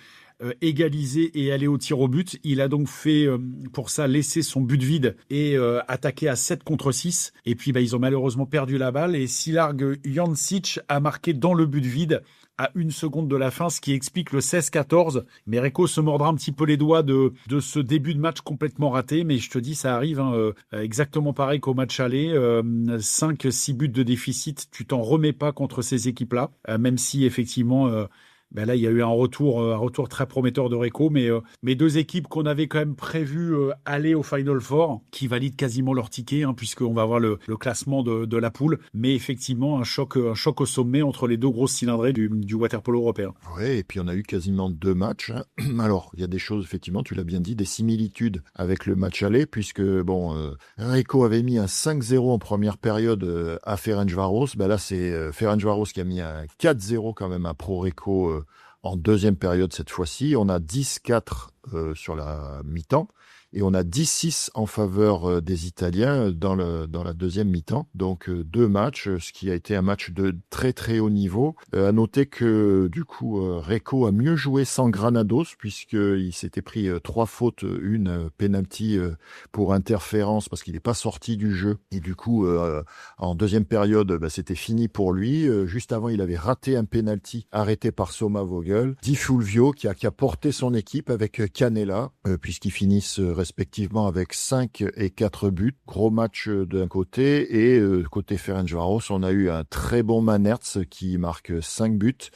égaliser et aller au tir au but. Il a donc fait pour ça laisser son but vide et attaquer à 7 contre 6. Et puis ils ont malheureusement perdu la balle et Silarg Jancic a marqué dans le but vide à 1 seconde de la fin, ce qui explique le 16-14. Mais Recco se mordra un petit peu les doigts de ce début de match complètement raté. Mais je te dis, ça arrive exactement pareil qu'au match aller. 5-6 buts de déficit, tu t'en remets pas contre ces équipes-là. Même si effectivement... là, il y a eu un retour très prometteur de Recco, mais deux équipes qu'on avait quand même prévu aller au Final Four, qui valident quasiment leur ticket, puisqu'on va avoir le classement de la poule. Mais effectivement, un choc au sommet entre les deux grosses cylindrées du water-polo européen. Oui, et puis on a eu quasiment 2 matchs. Alors, il y a des choses, effectivement, tu l'as bien dit, des similitudes avec le match aller, puisque Recco avait mis un 5-0 en première période à Ferencváros. Là, c'est Ferencváros qui a mis un 4-0 quand même à Pro Recco en deuxième période cette fois-ci. On a 10-4 sur la mi-temps. Et on a 10-6 en faveur des Italiens dans la deuxième mi-temps. Donc 2 matchs, ce qui a été un match de très très haut niveau. À noter que du coup Recco a mieux joué sans Granados puisqu'il s'était pris 3 fautes, une penalty pour interférence parce qu'il n'est pas sorti du jeu. Et du coup en deuxième période, c'était fini pour lui. Juste avant, il avait raté un penalty arrêté par Soma Vogel. Di Fulvio qui a porté son équipe avec Canella puisqu'ils finissent respectivement avec 5 et 4 buts. Gros match d'un côté et côté Ferencváros, on a eu un très bon Manertz qui marque 5 buts,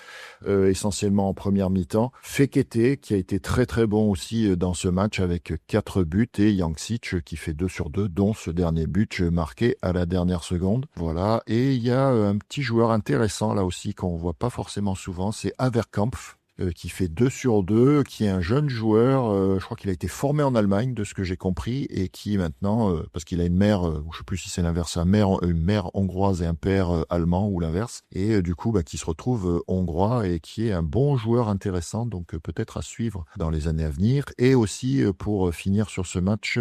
essentiellement en première mi-temps. Fekete qui a été très très bon aussi dans ce match avec 4 buts et Janksic qui fait 2 sur 2, dont ce dernier but marqué à la dernière seconde. Voilà, et il y a un petit joueur intéressant là aussi qu'on voit pas forcément souvent, c'est Haverkampf. Qui fait 2 sur 2, qui est un jeune joueur, je crois qu'il a été formé en Allemagne, de ce que j'ai compris, et qui maintenant, parce qu'il a une mère, je sais plus si c'est l'inverse, une mère hongroise et un père allemand, ou l'inverse, et du coup, qui se retrouve hongrois, et qui est un bon joueur intéressant, donc peut-être à suivre dans les années à venir. Et aussi, pour finir sur ce match,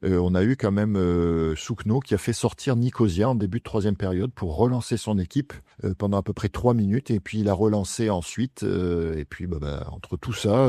on a eu quand même Soukno, qui a fait sortir Nicosia en début de troisième période, pour relancer son équipe pendant à peu près 3 minutes, et puis il a relancé ensuite, et puis entre tout ça,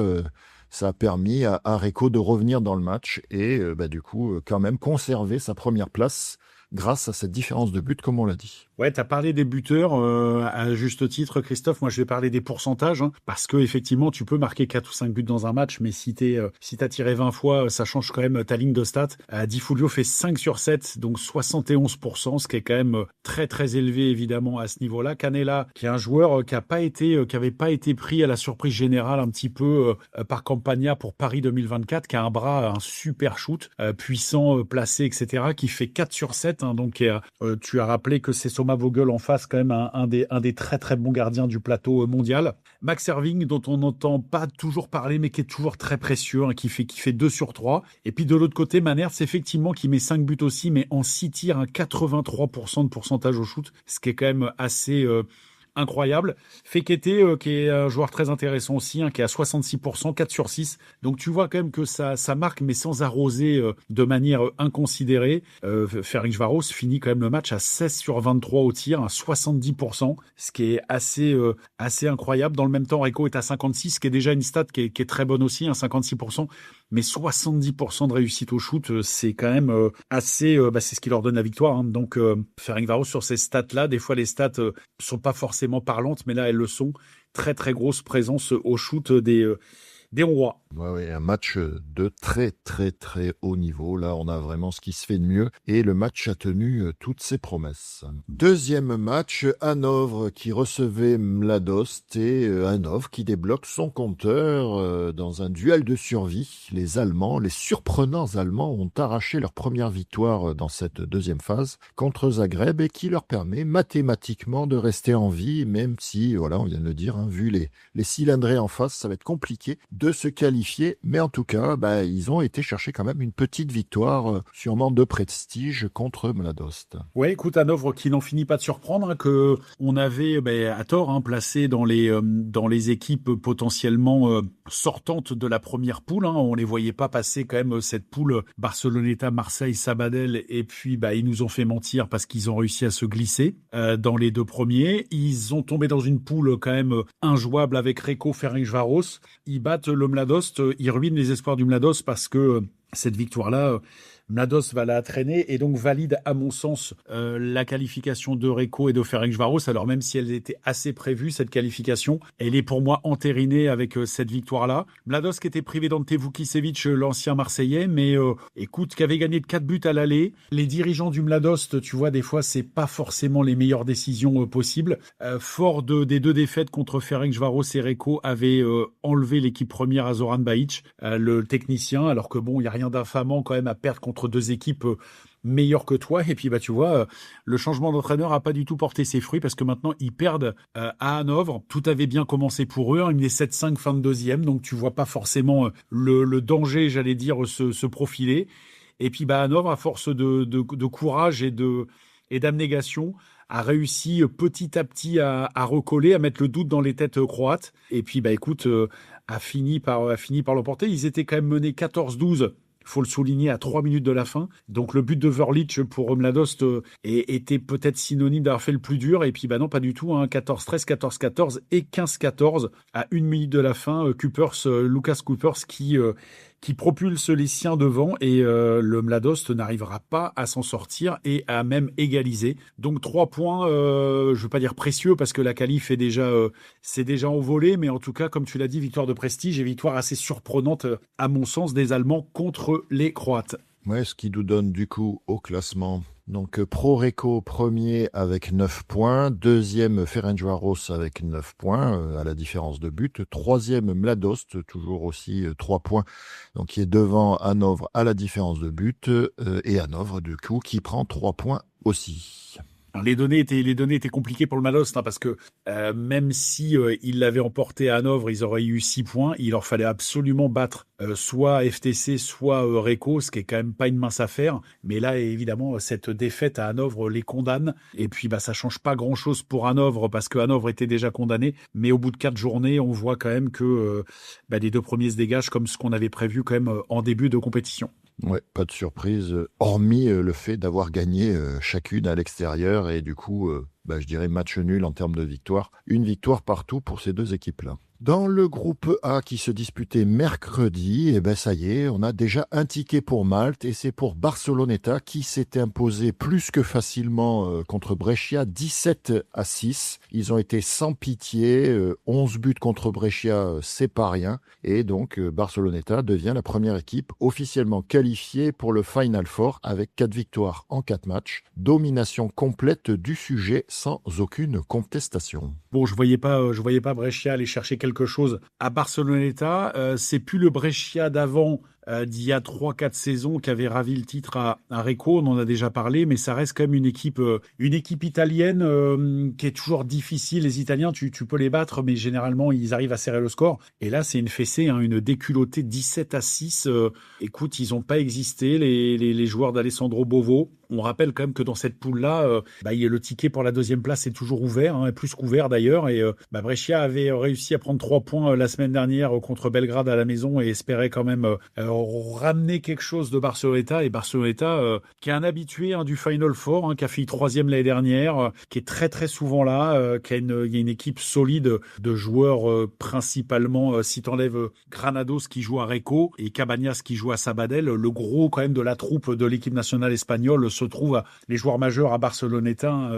ça a permis à Recco de revenir dans le match et du coup quand même conserver sa première place grâce à cette différence de but, comme on l'a dit. Ouais, t'as parlé des buteurs à juste titre, Christophe. Moi, je vais parler des pourcentages, parce que effectivement, tu peux marquer 4 ou 5 buts dans un match, mais si t'as tiré 20 fois, ça change quand même ta ligne de stats. Di Fulvio fait 5 sur 7, donc 71%, ce qui est quand même très très élevé évidemment à ce niveau-là. Canella, qui est un joueur qui avait pas été pris à la surprise générale un petit peu par Campagna pour Paris 2024, qui a un super shoot, puissant, placé, etc., qui fait 4 sur 7. Donc tu as rappelé que c'est Soma Vogel en face, quand même un des très très bons gardiens du plateau mondial. Max Erving, dont on n'entend pas toujours parler, mais qui est toujours très précieux, qui fait 2 sur 3. Et puis de l'autre côté, Manertz, effectivement, qui met 5 buts aussi, mais en 6 tirs, 83% de pourcentage au shoot, ce qui est quand même assez incroyable. Fekete, qui est un joueur très intéressant aussi, qui est à 66%, 4 sur 6. Donc tu vois quand même que ça marque, mais sans arroser de manière inconsidérée. Ferencváros finit quand même le match à 16 sur 23 au tir, à 70%, ce qui est assez incroyable. Dans le même temps, Recco est à 56, ce qui est déjà une stat qui est très bonne aussi, 56%. Mais 70% de réussite au shoot, c'est quand même assez... c'est ce qui leur donne la victoire. Donc Ferencváros, sur ces stats-là, des fois les stats sont pas forcément parlantes, mais là elles le sont. Très très grosse présence au shoot des Hongrois. Ouais, un match de très très très haut niveau. Là, on a vraiment ce qui se fait de mieux. Et le match a tenu toutes ses promesses. Deuxième match, Hanovre qui recevait Mladost et Hanovre qui débloque son compteur dans un duel de survie. Les surprenants Allemands ont arraché leur première victoire dans cette deuxième phase contre Zagreb et qui leur permet mathématiquement de rester en vie, même si, voilà, on vient de le dire, vu les cylindrés en face, ça va être compliqué de se qualifier, mais en tout cas, ils ont été chercher quand même une petite victoire, sûrement de prestige contre Mladost. Ouais, écoute, Hanovre qui n'en finit pas de surprendre, que on avait à tort placé dans les équipes potentiellement sortantes de la première poule. On les voyait pas passer quand même cette poule Barceloneta, Marseille, Sabadell, et puis ils nous ont fait mentir parce qu'ils ont réussi à se glisser dans les 2 premiers. Ils ont tombé dans une poule quand même injouable avec Recco, Ferencváros. Ils battent le Mladost, ils ruinent les espoirs du Mladost parce que cette victoire-là, Mladost va la traîner et donc valide, à mon sens, la qualification de Recco et de Ferencváros. Alors même si elle était assez prévue, cette qualification, elle est pour moi entérinée avec cette victoire-là. Mladost qui était privé d'Ante Vukicevic, l'ancien Marseillais, mais écoute, qui avait gagné de 4 buts à l'aller. Les dirigeants du Mladost, tu vois, des fois, c'est pas forcément les meilleures décisions possibles. Fort des 2 défaites contre Ferencváros et Recco, avait enlevé l'équipe première à Zoran Bajic, le technicien, alors que il y a rien d'infamant quand même à perdre contre 2 équipes meilleures que toi. Et puis tu vois, le changement d'entraîneur a pas du tout porté ses fruits parce que maintenant ils perdent à Hanovre. Tout avait bien commencé pour eux, il est 7-5 fin de deuxième, donc tu vois pas forcément le danger, j'allais dire, se profiler. Et puis Hanovre, à force de courage et d'abnégation, a réussi petit à petit à recoller, à mettre le doute dans les têtes croates. Et puis écoute, a fini par l'emporter. Ils étaient quand même menés 14-12 faut le souligner, à 3 minutes de la fin. Donc le but de Verlich pour Mladost était peut-être synonyme d'avoir fait le plus dur. Et puis non, pas du tout. 14-13, 14-14 et 15-14 à 1 minute de la fin. Lucas Coopers qui propulse les siens devant et le Mladost n'arrivera pas à s'en sortir et à même égaliser. Donc 3 points, je ne veux pas dire précieux parce que la qualif c'est déjà envolé, mais en tout cas, comme tu l'as dit, victoire de prestige et victoire assez surprenante à mon sens des Allemands contre les Croates. Ouais, ce qui nous donne du coup au classement. Donc Pro-Reco premier avec 9 points, deuxième Ferencváros avec 9 points à la différence de but, troisième Mladost toujours aussi 3 points, donc qui est devant Hanovre à la différence de but et Hanovre du coup qui prend 3 points aussi. Alors, les données étaient compliquées pour le Mladost parce que même si ils l'avaient emporté à Hanovre, ils auraient eu 6 points. Il leur fallait absolument battre soit FTC, soit Reco, ce qui est quand même pas une mince affaire. Mais là, évidemment, cette défaite à Hanovre les condamne. Et puis, ça change pas grand-chose pour Hanovre parce que Hanovre était déjà condamné. Mais au bout de 4 journées, on voit quand même que les 2 premiers se dégagent comme ce qu'on avait prévu quand même en début de compétition. Ouais, pas de surprise, hormis le fait d'avoir gagné chacune à l'extérieur et du coup, je dirais match nul en termes de victoire. Une victoire partout pour ces deux équipes-là. Dans le groupe A qui se disputait mercredi, ça y est, on a déjà un ticket pour Malte et c'est pour Barceloneta qui s'était imposé plus que facilement contre Brescia, 17-6. Ils ont été sans pitié, 11 buts contre Brescia, c'est pas rien. Et donc Barceloneta devient la première équipe officiellement qualifiée pour le Final Four avec 4 victoires en 4 matchs. Domination complète du sujet sans aucune contestation. Bon, je voyais pas Brescia aller chercher quelque chose à Barceloneta. C'est plus le Brescia d'avant d'il y a 3-4 saisons qui avait ravi le titre à Reco. On en a déjà parlé, mais ça reste quand même une équipe italienne qui est toujours difficile. Les Italiens, tu peux les battre, mais généralement, ils arrivent à serrer le score. Et là, c'est une fessée, une déculottée 17-6. Écoute, ils n'ont pas existé, les joueurs d'Alessandro Bovo. On rappelle quand même que dans cette poule-là, le ticket pour la deuxième place est toujours ouvert, plus qu'ouvert d'ailleurs. Et Brescia avait réussi à prendre 3 points la semaine dernière contre Belgrade à la maison et espérait quand même ramener quelque chose de Barceloneta. Et Barceloneta, qui est un habitué du Final Four, qui a fait 3e l'année dernière, qui est très très souvent là, qui a une équipe solide de joueurs principalement, si t'enlèves Granados qui joue à Reco et Cabañas qui joue à Sabadell, le gros quand même de la troupe de l'équipe nationale espagnole se trouve les joueurs majeurs à Barceloneta,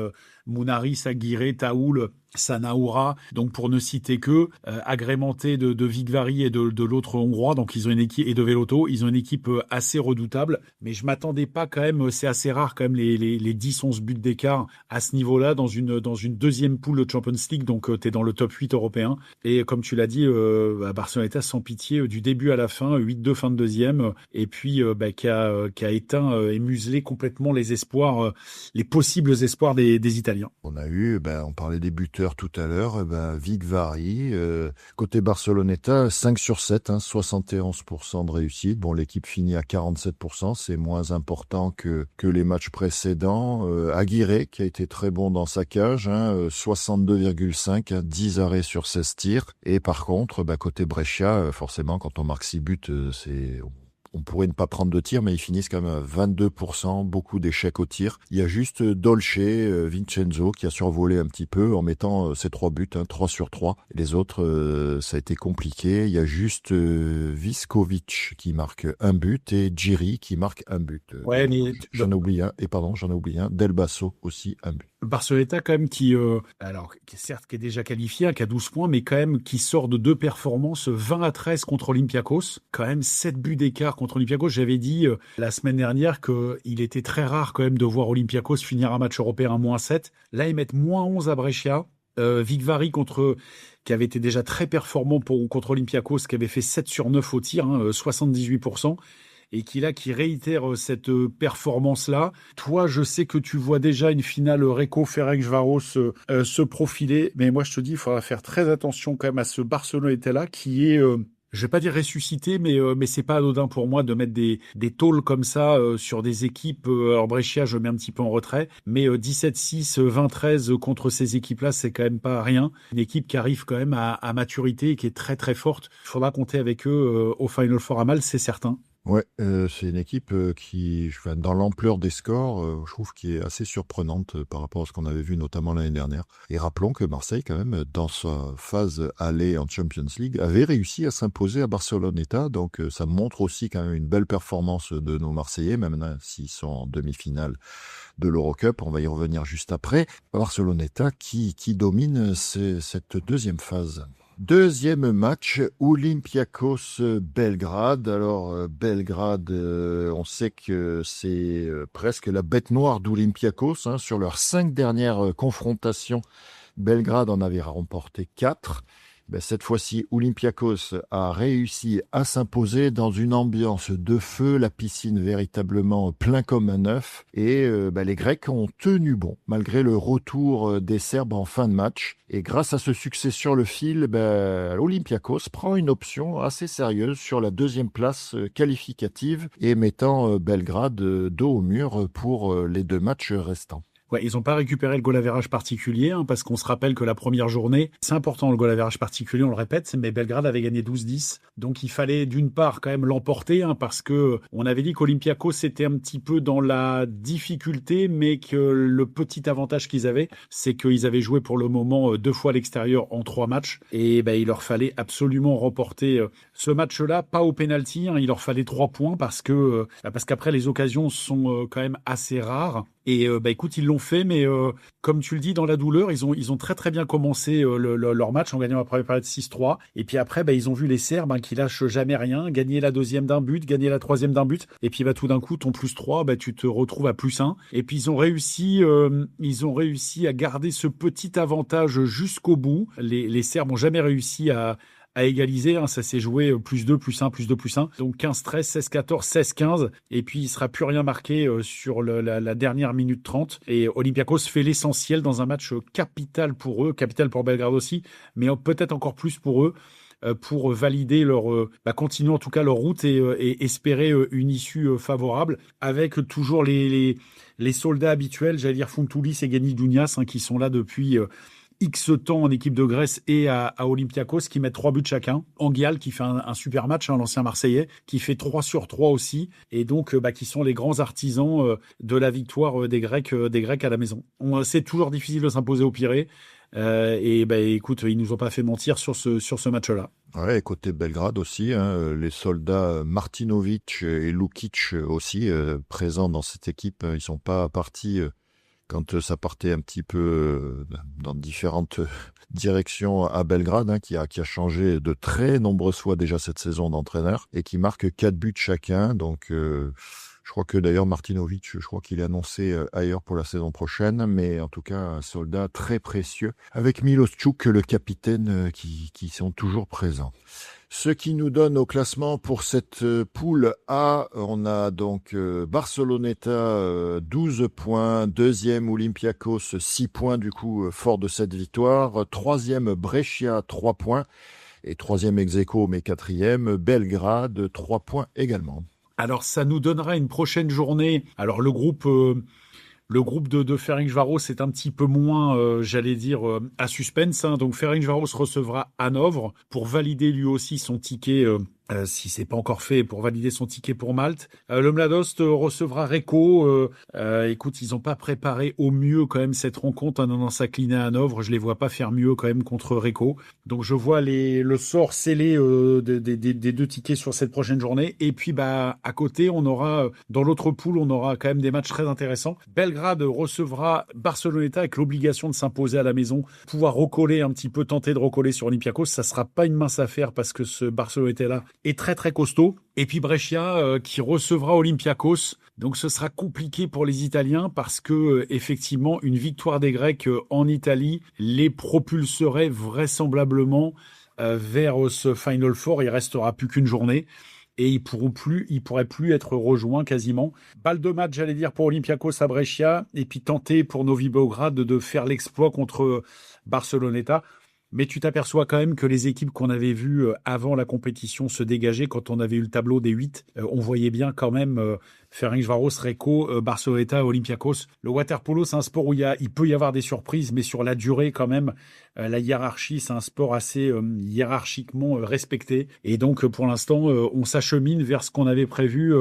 Munaris, Aguirre, Taoul, Sanaoura, donc pour ne citer que, agrémenté de Vigvari et de l'autre hongrois, donc ils ont une équipe, et de Veloto, ils ont une équipe assez redoutable, mais je m'attendais pas quand même, c'est assez rare quand même les 10-11 buts d'écart à ce niveau-là dans une deuxième poule de Champions League, donc t'es dans le top 8 européen, et comme tu l'as dit, Barceloneta sans pitié du début à la fin, 8-2 fin de deuxième, et puis qui a éteint et muselé complètement les espoirs, les possibles espoirs des Italiens. On a eu, on parlait des buteurs tout à l'heure, Vigvari, côté Barceloneta, 5 sur 7, 71% de réussite. Bon, l'équipe finit à 47%, c'est moins important que les matchs précédents. Aguirre, qui a été très bon dans sa cage, 62,5, 10 arrêts sur 16 tirs. Et par contre, côté Brescia, forcément, quand on marque 6 buts, on pourrait ne pas prendre de tir, mais ils finissent quand même à 22%, beaucoup d'échecs au tir. Il y a juste Dolce, Vincenzo, qui a survolé un petit peu en mettant ses 3 buts, 3 sur 3. Les autres, ça a été compliqué. Il y a juste Viskovic qui marque un but et Giri qui marque un but. Ouais, mais j'en ai oublié un. Del Basso aussi un but. Barceloneta quand même qui est déjà qualifié, qui a 12 points, mais quand même qui sort de 2 performances, 20-13 contre Olympiakos, quand même 7 buts d'écart contre Olympiakos. J'avais dit la semaine dernière qu'il était très rare quand même de voir Olympiakos finir un match européen à -7. Là, ils mettent -11 à Brescia. Vigvari qui avait été déjà très performant contre Olympiakos, qui avait fait 7 sur 9 au tir, 78%. Et qui réitère cette performance-là. Toi, je sais que tu vois déjà une finale Reco-Ferencváros se profiler, mais moi, je te dis, il faudra faire très attention quand même à ce Barceloneta-là qui est... je vais pas dire ressuscité, mais c'est pas anodin pour moi de mettre des tôles comme ça sur des équipes. Alors Brescia, je mets un petit peu en retrait, mais 17-6, 20-13 contre ces équipes-là, c'est quand même pas rien. Une équipe qui arrive quand même à maturité et qui est très très forte. Il faudra compter avec eux au Final Four à Malte, c'est certain. Ouais, c'est une équipe qui, enfin, dans l'ampleur des scores, je trouve qui est assez surprenante par rapport à ce qu'on avait vu notamment l'année dernière. Et rappelons que Marseille, quand même, dans sa phase aller en Champions League, avait réussi à s'imposer à Barceloneta. Donc ça montre aussi quand même une belle performance de nos Marseillais, même s'ils sont en demi-finale de l'Eurocup. On va y revenir juste après. Barceloneta qui domine cette deuxième phase. Deuxième match, Olympiakos Belgrade. Alors Belgrade, on sait que c'est presque la bête noire d'Olympiakos. Sur leurs 5 dernières confrontations, Belgrade en avait remporté 4. Cette fois-ci, Olympiakos a réussi à s'imposer dans une ambiance de feu, la piscine véritablement plein comme un œuf. Et les Grecs ont tenu bon, malgré le retour des Serbes en fin de match. Et grâce à ce succès sur le fil, Olympiakos prend une option assez sérieuse sur la deuxième place qualificative et mettant Belgrade dos au mur pour les 2 matchs restants. Ouais, ils n'ont pas récupéré le goal average particulier, parce qu'on se rappelle que la première journée, c'est important le goal average particulier, on le répète, mais Belgrade avait gagné 12-10. Donc il fallait d'une part quand même l'emporter, parce que on avait dit qu'Olympiakos était un petit peu dans la difficulté, mais que le petit avantage qu'ils avaient, c'est qu'ils avaient joué pour le moment 2 fois à l'extérieur en 3 matchs. Et il leur fallait absolument remporter ce match-là, pas au pénalty, il leur fallait 3 points parce qu'après les occasions sont quand même assez rares. Et écoute, ils l'ont fait, mais comme tu le dis, dans la douleur, ils ont très très bien commencé leur match en gagnant la première période 6-3. Et puis après, ils ont vu les Serbes qui lâchent jamais rien, gagner la deuxième d'un but, gagner la troisième d'un but. Et puis tout d'un coup, ton +3, tu te retrouves à +1. Et puis ils ont réussi à garder ce petit avantage jusqu'au bout. Les Serbes n'ont jamais réussi à égaliser, ça s'est joué +2, +1, +2, +1. Donc 15-13, 16-14, 16-15. Et puis il ne sera plus rien marqué sur la dernière minute 30. Et Olympiakos fait l'essentiel dans un match capital pour eux, capital pour Belgrade aussi, mais peut-être encore plus pour eux, pour valider continuer en tout cas leur route et espérer une issue favorable, avec toujours les soldats habituels, j'allais dire Fontoulis et Gani Dounias, qui sont là depuis X temps en équipe de Grèce et à Olympiakos, qui mettent 3 buts chacun. Anguial qui fait un super match, l'ancien Marseillais, qui fait 3 sur 3 aussi, et donc qui sont les grands artisans de la victoire des Grecs à la maison. C'est toujours difficile de s'imposer au Pirée, écoute, ils nous ont pas fait mentir sur ce match-là. Ouais, et côté Belgrade aussi, les soldats Martinovic et Lukic aussi présents dans cette équipe, ils sont pas partis quand ça partait un petit peu dans différentes directions à Belgrade, qui a changé de très nombreuses fois déjà cette saison d'entraîneur et qui marque 4 buts chacun. Donc je crois que d'ailleurs Martinovic, je crois qu'il est annoncé ailleurs pour la saison prochaine, mais en tout cas un soldat très précieux avec Milos Tchouk, le capitaine, qui sont toujours présents. Ce qui nous donne au classement pour cette poule A, on a donc Barceloneta 12 points, deuxième Olympiakos 6 points du coup fort de cette victoire, troisième Brescia 3 points et troisième ex-aequo mais quatrième Belgrade 3 points également. Alors ça nous donnera une prochaine journée. Alors le groupe de Ferencváros est un petit peu moins, à suspense. Donc Ferencváros recevra Hanovre pour valider lui aussi son ticket, si c'est pas encore fait, pour valider son ticket pour Malte. Le Mladost recevra Recco. Écoute, ils ont pas préparé au mieux quand même cette rencontre dans s'incliner à Hanovre. Je les vois pas faire mieux quand même contre Recco. Donc je vois le sort scellé des 2 tickets sur cette prochaine journée. Et puis à côté, on aura dans l'autre poule, on aura quand même des matchs très intéressants. Belgrade recevra Barceloneta avec l'obligation de s'imposer à la maison, pouvoir tenter de recoller sur Olympiakos. Ça sera pas une mince affaire parce que ce Barceloneta-là est très très costaud. Et puis Brescia qui recevra Olympiakos. Donc ce sera compliqué pour les Italiens parce que effectivement une victoire des Grecs en Italie les propulserait vraisemblablement vers ce Final Four. Il restera plus qu'une journée. Et ils pourraient plus être rejoints quasiment. Balle de match, j'allais dire, pour Olympiakos à Brescia, et puis tenter pour Novi Beograd de faire l'exploit contre Barceloneta. Mais tu t'aperçois quand même que les équipes qu'on avait vues avant la compétition se dégager, quand on avait eu le tableau des 8, on voyait bien quand même Ferencváros, Recco, Barceloneta, Olympiakos. Le water-polo, c'est un sport où il peut y avoir des surprises, mais sur la durée quand même, la hiérarchie, c'est un sport assez hiérarchiquement respecté. Et donc, pour l'instant, on s'achemine vers ce qu'on avait prévu.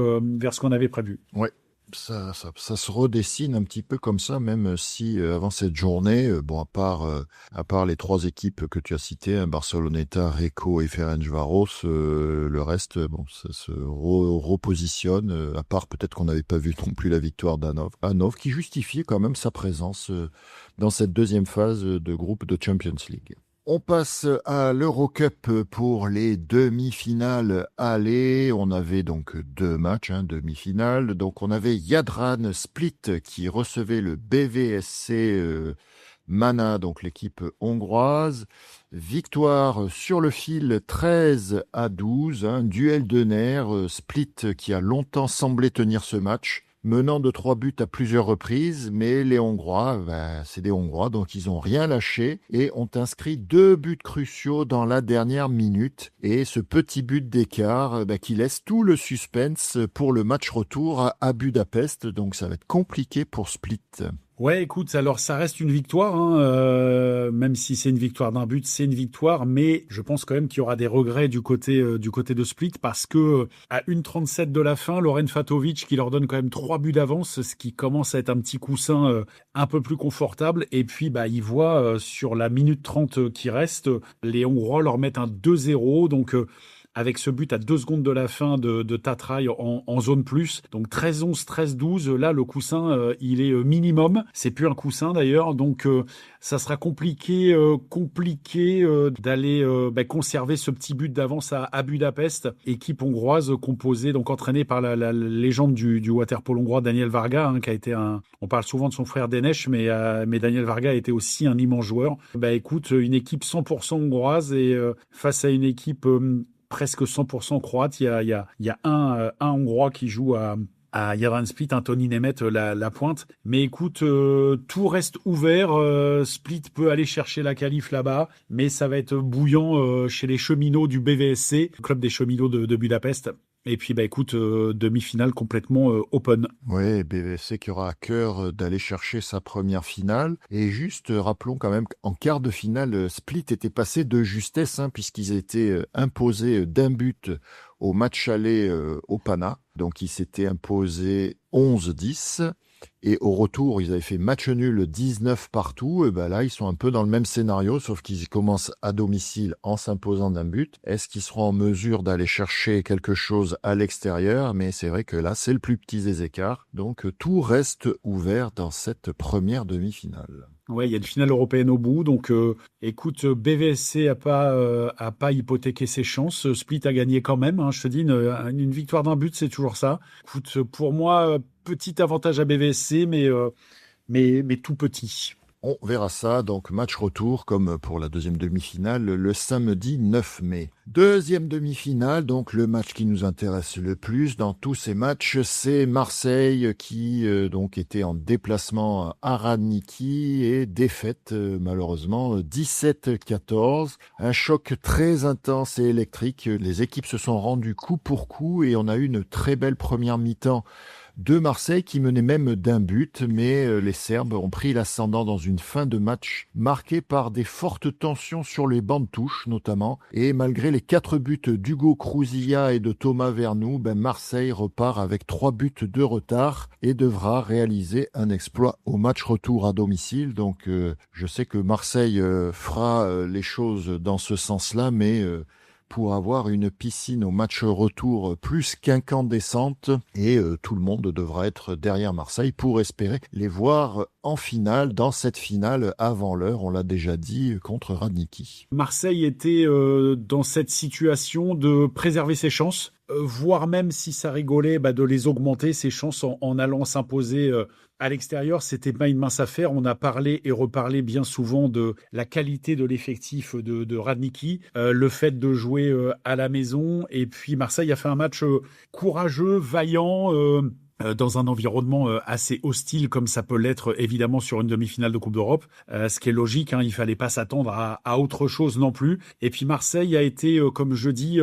Ouais. Ça se redessine un petit peu comme ça, même si avant cette journée, à part les 3 équipes que tu as citées, Barceloneta, Recco et Ferencváros, le reste, ça se repositionne, à part peut-être qu'on n'avait pas vu non plus la victoire d'Hanov, qui justifiait quand même sa présence dans cette deuxième phase de groupe de Champions League. On passe à l'Eurocup pour les demi-finales aller. On avait donc 2 matchs, demi-finales. Donc on avait Jadran Split qui recevait le BVSC Mana, donc l'équipe hongroise. Victoire sur le fil 13-12, duel de nerfs. Split qui a longtemps semblé tenir ce match, menant de 3 buts à plusieurs reprises, mais les Hongrois, c'est des Hongrois, donc ils n'ont rien lâché et ont inscrit 2 buts cruciaux dans la dernière minute. Et ce petit but d'écart qui laisse tout le suspense pour le match retour à Budapest, donc ça va être compliqué pour Split. Ouais, écoute, alors ça reste une victoire, même si c'est une victoire d'un but, c'est une victoire, mais je pense quand même qu'il y aura des regrets du côté de Split, parce que à 1:37 de la fin, Loren Fatovic qui leur donne quand même 3 buts d'avance, ce qui commence à être un petit coussin un peu plus confortable, et puis ils voient sur la minute 30 qui reste, les Hongrois leur mettent un 2-0, donc avec ce but à 2 secondes de la fin de Tatrai en zone plus. Donc 13-11, 13-12, là le coussin il est minimum. C'est plus un coussin d'ailleurs, donc ça sera compliqué d'aller conserver ce petit but d'avance à Budapest. Équipe hongroise composée, donc entraînée par la légende du water-polo hongrois Daniel Varga, qui a été on parle souvent de son frère Denes, mais Daniel Varga a été aussi un immense joueur. Écoute, une équipe 100% hongroise et face à une équipe presque 100% croate, il y a un Hongrois qui joue à Jadran Split, Tony Nemeth la pointe. Mais écoute, tout reste ouvert. Split peut aller chercher la qualif là-bas, mais ça va être bouillant chez les cheminots du BVSC, le club des cheminots de Budapest. Et puis, écoute, demi-finale complètement open. Oui, BVSC qui aura à cœur d'aller chercher sa première finale. Et juste, rappelons quand même qu'en quart de finale, Split était passé de justesse, puisqu'ils étaient imposés d'1 but au match aller au Pana. Donc, ils s'étaient imposés 11-10. Et au retour, ils avaient fait match nul 19 partout. Et là, ils sont un peu dans le même scénario, sauf qu'ils commencent à domicile en s'imposant d'1 but. Est-ce qu'ils seront en mesure d'aller chercher quelque chose à l'extérieur? Mais c'est vrai que là, c'est le plus petit des écarts. Donc, tout reste ouvert dans cette première demi-finale. Ouais, il y a une finale européenne au bout. Donc, écoute, BVSC a pas hypothéqué ses chances. Split a gagné quand même. Je te dis, une victoire d'1 but, c'est toujours ça. Écoute, pour moi, petit avantage à BVSC, mais tout petit. On verra ça, donc match retour comme pour la deuxième demi-finale le samedi 9 mai. Deuxième demi-finale, donc le match qui nous intéresse le plus dans tous ces matchs, c'est Marseille qui donc était en déplacement à Radniki et défaite malheureusement 17-14. Un choc très intense et électrique. Les équipes se sont rendues coup pour coup et on a eu une très belle première mi-temps de Marseille qui menait même d'1 but, mais les Serbes ont pris l'ascendant dans une fin de match marquée par des fortes tensions sur les bancs de touche notamment, et malgré les 4 buts d'Hugo Crouzilla et de Thomas Vernou, Marseille repart avec 3 buts de retard et devra réaliser un exploit au match retour à domicile. Donc je sais que Marseille fera les choses dans ce sens-là, mais pour avoir une piscine au match retour plus qu'incandescente, et tout le monde devra être derrière Marseille pour espérer les voir en finale, dans cette finale avant l'heure, on l'a déjà dit, contre Radniki. Marseille était dans cette situation de préserver ses chances, voire même si ça rigolait, de les augmenter, ses chances en allant s'imposer à l'extérieur. C'était pas une mince affaire. On a parlé et reparlé bien souvent de la qualité de l'effectif de Radniki, le fait de jouer à la maison. Et puis Marseille a fait un match courageux, vaillant, dans un environnement assez hostile comme ça peut l'être évidemment sur une demi-finale de Coupe d'Europe, ce qui est logique, il fallait pas s'attendre à autre chose non plus. Et puis Marseille a été, comme je dis,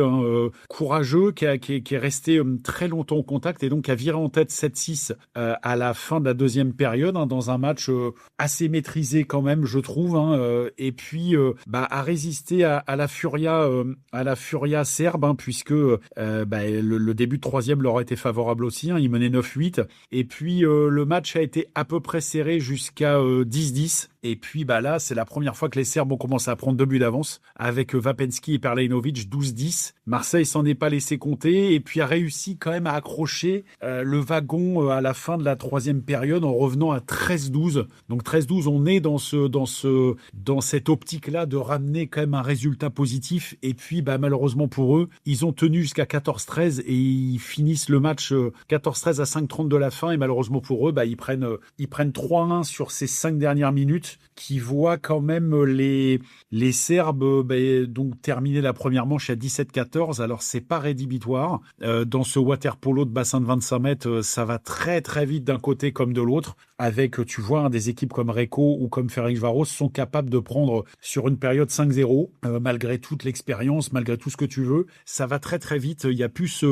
courageux, qui est resté très longtemps au contact et donc a viré en tête 7-6 à la fin de la deuxième période, dans un match assez maîtrisé quand même, je trouve, et puis a résisté à la furia serbe, puisque le début de troisième leur a été favorable aussi, ils menaient 9-8, et puis le match a été à peu près serré jusqu'à 10-10. Et puis là, c'est la première fois que les Serbes ont commencé à prendre 2 buts d'avance avec Vapenski et Perlejnović, 12-10. Marseille s'en est pas laissé compter et puis a réussi quand même à accrocher le wagon à la fin de la troisième période en revenant à 13-12. Donc 13-12, on est dans cette optique-là de ramener quand même un résultat positif. Et puis malheureusement pour eux, ils ont tenu jusqu'à 14-13 et ils finissent le match 14-13 à 5-30 de la fin. Et malheureusement pour eux, ils prennent 3-1 sur ces 5 dernières minutes, qui voit quand même les Serbes donc terminer la première manche à 17-14. Alors c'est pas rédhibitoire. Dans ce water-polo de bassin de 25 mètres, ça va très très vite d'un côté comme de l'autre. Avec, tu vois, des équipes comme Reco ou comme Ferencváros sont capables de prendre sur une période 5-0, malgré toute l'expérience, malgré tout ce que tu veux. Ça va très très vite. Il y a plus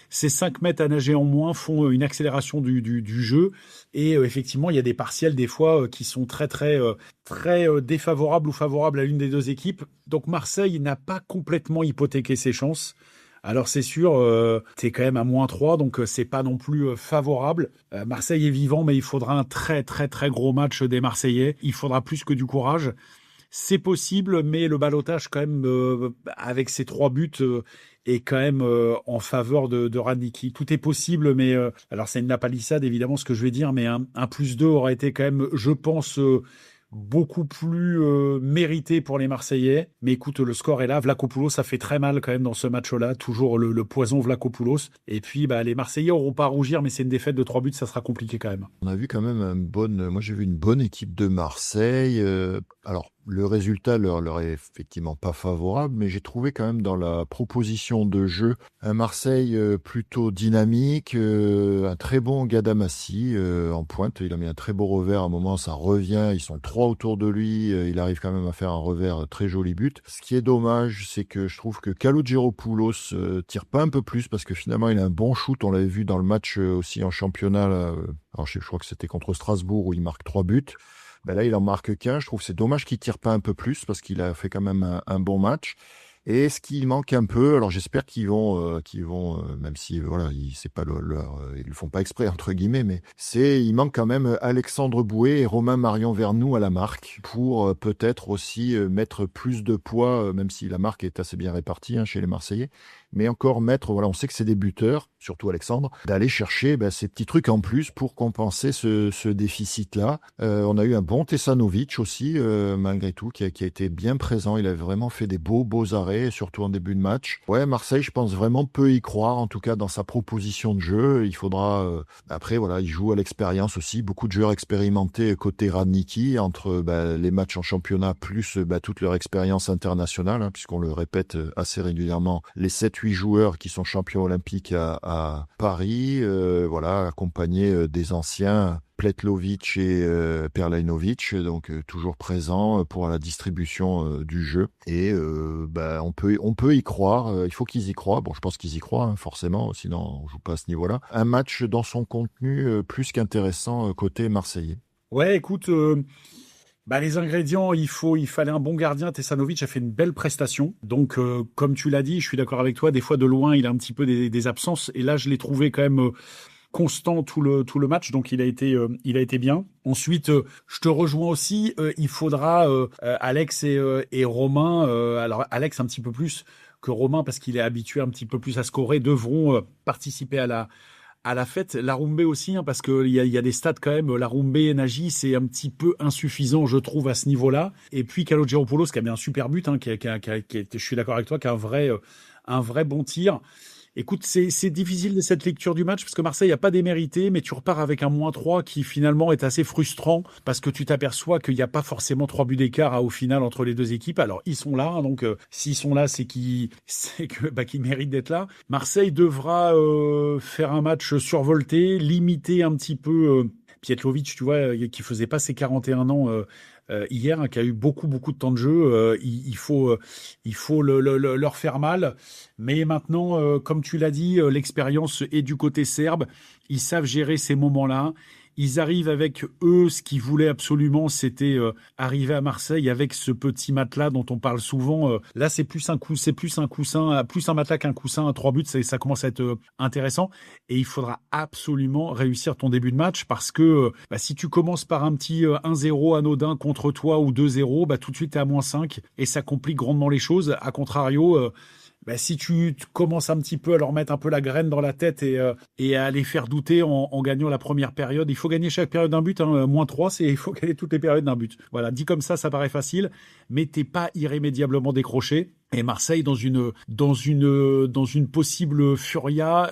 ces 5 mètres à nager en moins font une accélération du jeu. Et effectivement, il y a des partiels des fois qui sont très très défavorables ou favorables à l'une des deux équipes. Donc Marseille n'a pas complètement hypothéqué ses chances. Alors c'est sûr, t'es quand même à -3, donc c'est pas non plus favorable. Marseille est vivant, mais il faudra un très très très gros match des Marseillais. Il faudra plus que du courage. C'est possible, mais le ballottage quand même avec ces 3 buts est quand même en faveur de Radnicki. Tout est possible, mais alors c'est une lapalissade évidemment ce que je vais dire, mais un +2 aurait été quand même, je pense, beaucoup plus mérité pour les Marseillais. Mais écoute, le score est là. Vlachopoulos, ça fait très mal quand même dans ce match-là. Toujours le poison Vlachopoulos. Et puis, les Marseillais n'auront pas à rougir, mais c'est une défaite de 3 buts, ça sera compliqué quand même. On a vu quand même moi j'ai vu une bonne équipe de Marseille. Alors, le résultat leur est effectivement pas favorable, mais j'ai trouvé quand même dans la proposition de jeu un Marseille plutôt dynamique, un très bon Gadamassi en pointe. Il a mis un très beau revers à un moment, ça revient, ils sont 3 autour de lui, il arrive quand même à faire un revers très joli but. Ce qui est dommage, c'est que je trouve que Kalogeropoulos tire pas un peu plus, parce que finalement il a un bon shoot, on l'avait vu dans le match aussi en championnat, alors je crois que c'était contre Strasbourg où il marque 3 buts. Là, il en marque qu'un. Je trouve que c'est dommage qu'il tire pas un peu plus parce qu'il a fait quand même un bon match. Et ce qui manque un peu, alors j'espère qu'ils vont, même si c'est pas ils le font pas exprès entre guillemets, mais il manque quand même Alexandre Boué et Romain Marion Vernou à la marque pour peut-être aussi mettre plus de poids, même si la marque est assez bien répartie chez les Marseillais. Mais encore mettre, on sait que c'est des buteurs, surtout Alexandre, d'aller chercher ces petits trucs en plus pour compenser ce déficit-là. On a eu un bon Tesanovic aussi, malgré tout, qui a été bien présent. Il a vraiment fait des beaux arrêts, surtout en début de match. Ouais, Marseille, je pense vraiment peut y croire, en tout cas dans sa proposition de jeu. Il faudra... après, il joue à l'expérience aussi. Beaucoup de joueurs expérimentés côté Radnicki, entre les matchs en championnat, plus toute leur expérience internationale, puisqu'on le répète assez régulièrement, les 7-8 joueurs qui sont champions olympiques à Paris, accompagnés des anciens Pletlovic et Perlejnović, donc toujours présents pour la distribution du jeu. Et on peut y croire, il faut qu'ils y croient. Bon, je pense qu'ils y croient, forcément, sinon on joue pas à ce niveau-là. Un match dans son contenu plus qu'intéressant côté marseillais. Ouais, écoute... les ingrédients, il fallait un bon gardien. Tesanovic a fait une belle prestation. Donc, comme tu l'as dit, je suis d'accord avec toi. Des fois, de loin, il a un petit peu des absences. Et là, je l'ai trouvé quand même constant tout le match. Donc, il a été bien. Ensuite, je te rejoins aussi. Il faudra Alex et Romain. Alors, Alex un petit peu plus que Romain parce qu'il est habitué un petit peu plus à scorer. Devront participer à la fête. Larumbe aussi, parce qu'il y a des stats quand même. Larumbe et Nagy, c'est un petit peu insuffisant, je trouve, à ce niveau-là. Et puis Kalogeropoulos, qui a mis un super but, je suis d'accord avec toi, qui a un vrai bon tir. Écoute, c'est difficile de cette lecture du match parce que Marseille n'a pas démérité, mais tu repars avec un -3 qui finalement est assez frustrant parce que tu t'aperçois qu'il n'y a pas forcément 3 buts d'écart au final entre les deux équipes. Alors ils sont là, donc s'ils sont là, c'est qu'ils méritent d'être là. Marseille devra faire un match survolté, limiter un petit peu Pietlovic, tu vois, qui faisait pas ses 41 ans. Hier, qui a eu beaucoup de temps de jeu, il faut leur faire mal. Mais maintenant, comme tu l'as dit, l'expérience est du côté serbe. Ils savent gérer ces moments-là. Ils arrivent avec eux, ce qu'ils voulaient absolument, c'était arriver à Marseille avec ce petit matelas dont on parle souvent. Là, c'est plus un coussin, plus un matelas qu'un coussin. 3 buts, ça commence à être intéressant. Et il faudra absolument réussir ton début de match parce que si tu commences par un petit 1-0 anodin contre toi ou 2-0, tout de suite, tu es à -5 et ça complique grandement les choses. À contrario, si tu commences un petit peu à leur mettre un peu la graine dans la tête et à les faire douter en gagnant la première période, il faut gagner chaque période d'un but, -3, il faut gagner toutes les périodes d'un but. Voilà, dit comme ça paraît facile, mais t'es pas irrémédiablement décroché. Et Marseille dans une possible furia,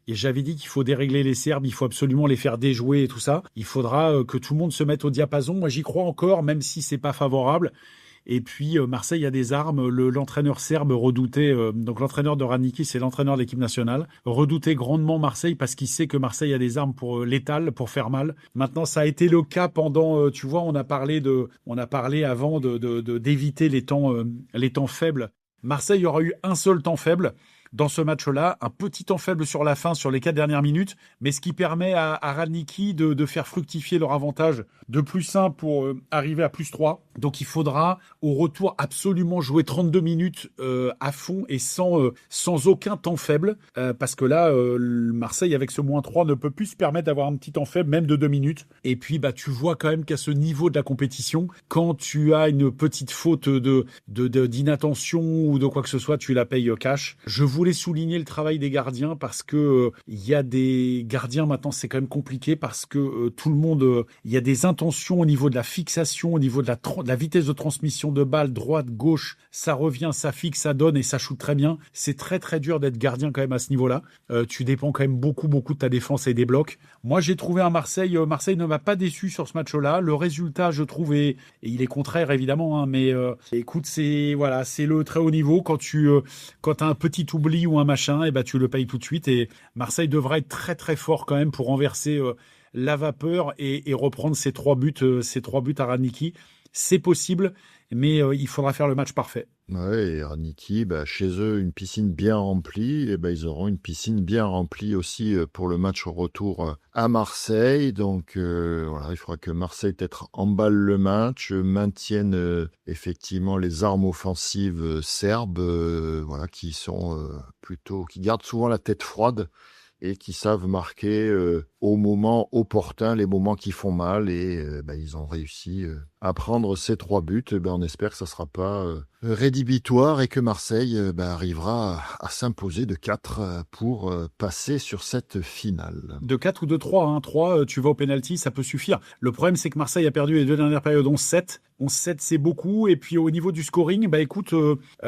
et j'avais dit qu'il faut dérégler les Serbes, il faut absolument les faire déjouer et tout ça. Il faudra que tout le monde se mette au diapason. Moi, j'y crois encore, même si c'est pas favorable. Et puis Marseille a des armes. L'entraîneur serbe redoutait, donc l'entraîneur de Ranić, c'est l'entraîneur de l'équipe nationale, redoutait grandement Marseille parce qu'il sait que Marseille a des armes pour létales, pour faire mal. Maintenant, ça a été le cas pendant, tu vois, on a parlé avant d'éviter les temps faibles. Marseille aura eu un seul temps faible dans ce match-là, un petit temps faible sur la fin, sur les 4 dernières minutes, mais ce qui permet à Ranić de faire fructifier leur avantage de +1 pour arriver à +3. Donc il faudra au retour absolument jouer 32 minutes à fond et sans aucun temps faible, parce que là, Marseille avec ce -3 ne peut plus se permettre d'avoir un petit temps faible, même de 2 minutes. Et puis tu vois quand même qu'à ce niveau de la compétition, quand tu as une petite faute d'inattention ou de quoi que ce soit, tu la payes cash. Je voulais souligner le travail des gardiens parce que il y a des gardiens maintenant, c'est quand même compliqué parce que tout le monde, il y a des intentions au niveau de la fixation, au niveau de la vitesse de transmission de balle, droite, gauche, ça revient, ça fixe, ça donne et ça shoot très bien. C'est très très dur d'être gardien quand même à ce niveau-là. Tu dépends quand même beaucoup de ta défense et des blocs. Moi, j'ai trouvé un Marseille ne m'a pas déçu sur ce match-là. Le résultat, je trouve, et il est contraire évidemment, mais écoute, c'est le très haut niveau. Quand t'as un petit oubli ou un machin, et tu le payes tout de suite. Et Marseille devrait être très très fort quand même pour renverser la vapeur et reprendre ces 3 buts à Ranić. C'est possible, mais il faudra faire le match parfait. Ouais, et Ranić, chez eux, une piscine bien remplie, et ils auront une piscine bien remplie aussi pour le match retour à Marseille. Donc il faudra que Marseille peut-être emballe le match, maintienne effectivement les armes offensives serbes, qui sont qui gardent souvent la tête froide et qui savent marquer au moment opportun les moments qui font mal. Et ils ont réussi à prendre ces 3 buts. On espère que ça ne sera pas rédhibitoire et que Marseille arrivera à s'imposer de 4 pour passer sur cette finale. De 4 ou de 3, 3, tu vas au penalty, ça peut suffire. Le problème, c'est que Marseille a perdu les 2 dernières périodes 11-7. 11-7, c'est beaucoup. Et puis au niveau du scoring, écoute,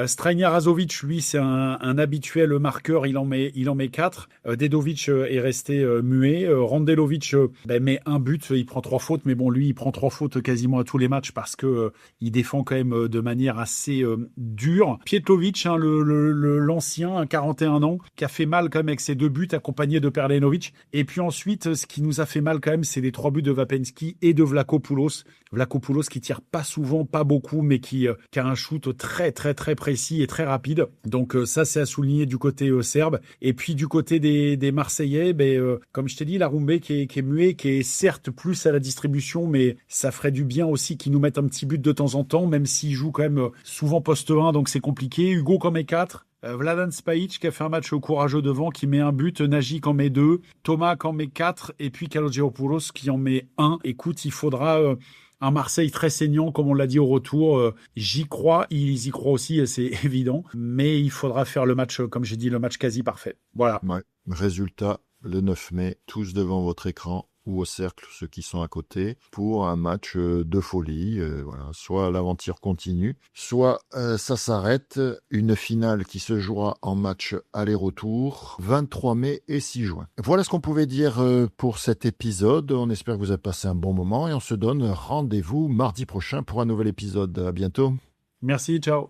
Strajnar Razovic, lui, c'est un habituel marqueur, il en met 4. Dedovic est resté muet. Randelovic met 1 but, il prend 3 fautes, mais bon, lui, il prend 3 fautes quasiment à tous les matchs parce que il défend quand même de manière assez dure. Pietlovic, l'ancien, 41 ans, qui a fait mal quand même avec ses 2 buts, accompagné de Perlenovic. Et puis ensuite, ce qui nous a fait mal quand même, c'est les 3 buts de Vapensky et de Vlachopoulos. Vlachopoulos qui tire pas souvent, pas beaucoup, mais qui a un shoot très très très précis et très rapide. Donc ça, c'est à souligner du côté serbe. Et puis du côté des Marseillais, comme je t'ai dit, Laroumbé qui est muet, qui est certes plus à la distribution, mais ça ferait du bien aussi qu'ils nous mettent un petit but de temps en temps, même s'il joue quand même souvent poste 1, donc c'est compliqué. Hugo qui en met 4. Vladan Spajic qui a fait un match courageux devant, qui met 1 but, Nagy qui en met 2, Thomas qui en met 4, et puis Kalogeropoulos qui en met 1. Écoute, il faudra un Marseille très saignant, comme on l'a dit au retour. J'y crois, ils y croient aussi, c'est évident, mais il faudra faire le match, comme j'ai dit, le match quasi parfait. Voilà. Ouais. Résultat, le 9 mai, tous devant votre écran. ou au cercle, ceux qui sont à côté, pour un match de folie. Voilà. Soit l'aventure continue, soit ça s'arrête. Une finale qui se jouera en match aller-retour 23 mai et 6 juin. Voilà ce qu'on pouvait dire pour cet épisode. On espère que vous avez passé un bon moment et on se donne rendez-vous mardi prochain pour un nouvel épisode. À bientôt. Merci, ciao.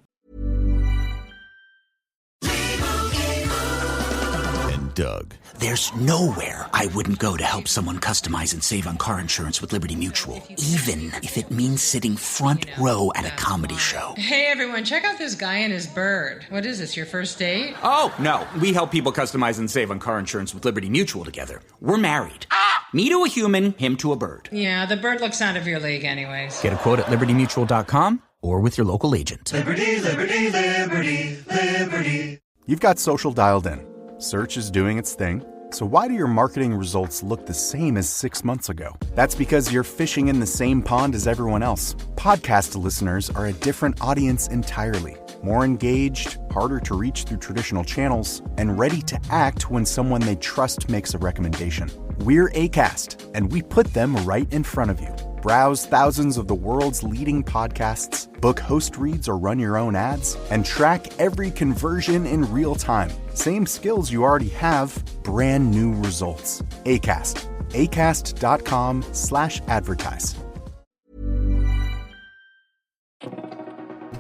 Doug. There's nowhere I wouldn't go to help someone customize and save on car insurance with Liberty Mutual, even if it means sitting front row at a comedy show. Hey everyone, check out this guy and his bird. What is this, your first date? Oh, no. We help people customize and save on car insurance with Liberty Mutual together. We're married. Me to a human, him to a bird. Yeah, the bird looks out of your league anyways. Get a quote at libertymutual.com or with your local agent. Liberty, liberty, liberty, liberty. You've got social dialed in. Search is doing its thing. So why do your marketing results look the same as 6 months ago? That's because you're fishing in the same pond as everyone else. Podcast listeners are a different audience entirely. More engaged, harder to reach through traditional channels, and ready to act when someone they trust makes a recommendation. We're Acast, and we put them right in front of you. Browse thousands of the world's leading podcasts, book host reads or run your own ads, and track every conversion in real time. Same skills you already have, brand new results. Acast. Acast.com/advertise.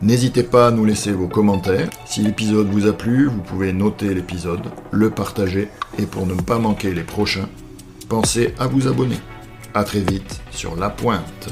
N'hésitez pas à nous laisser vos commentaires. Si l'épisode vous a plu, vous pouvez noter l'épisode, le partager, et pour ne pas manquer les prochains, pensez à vous abonner. À très vite sur La Pointe.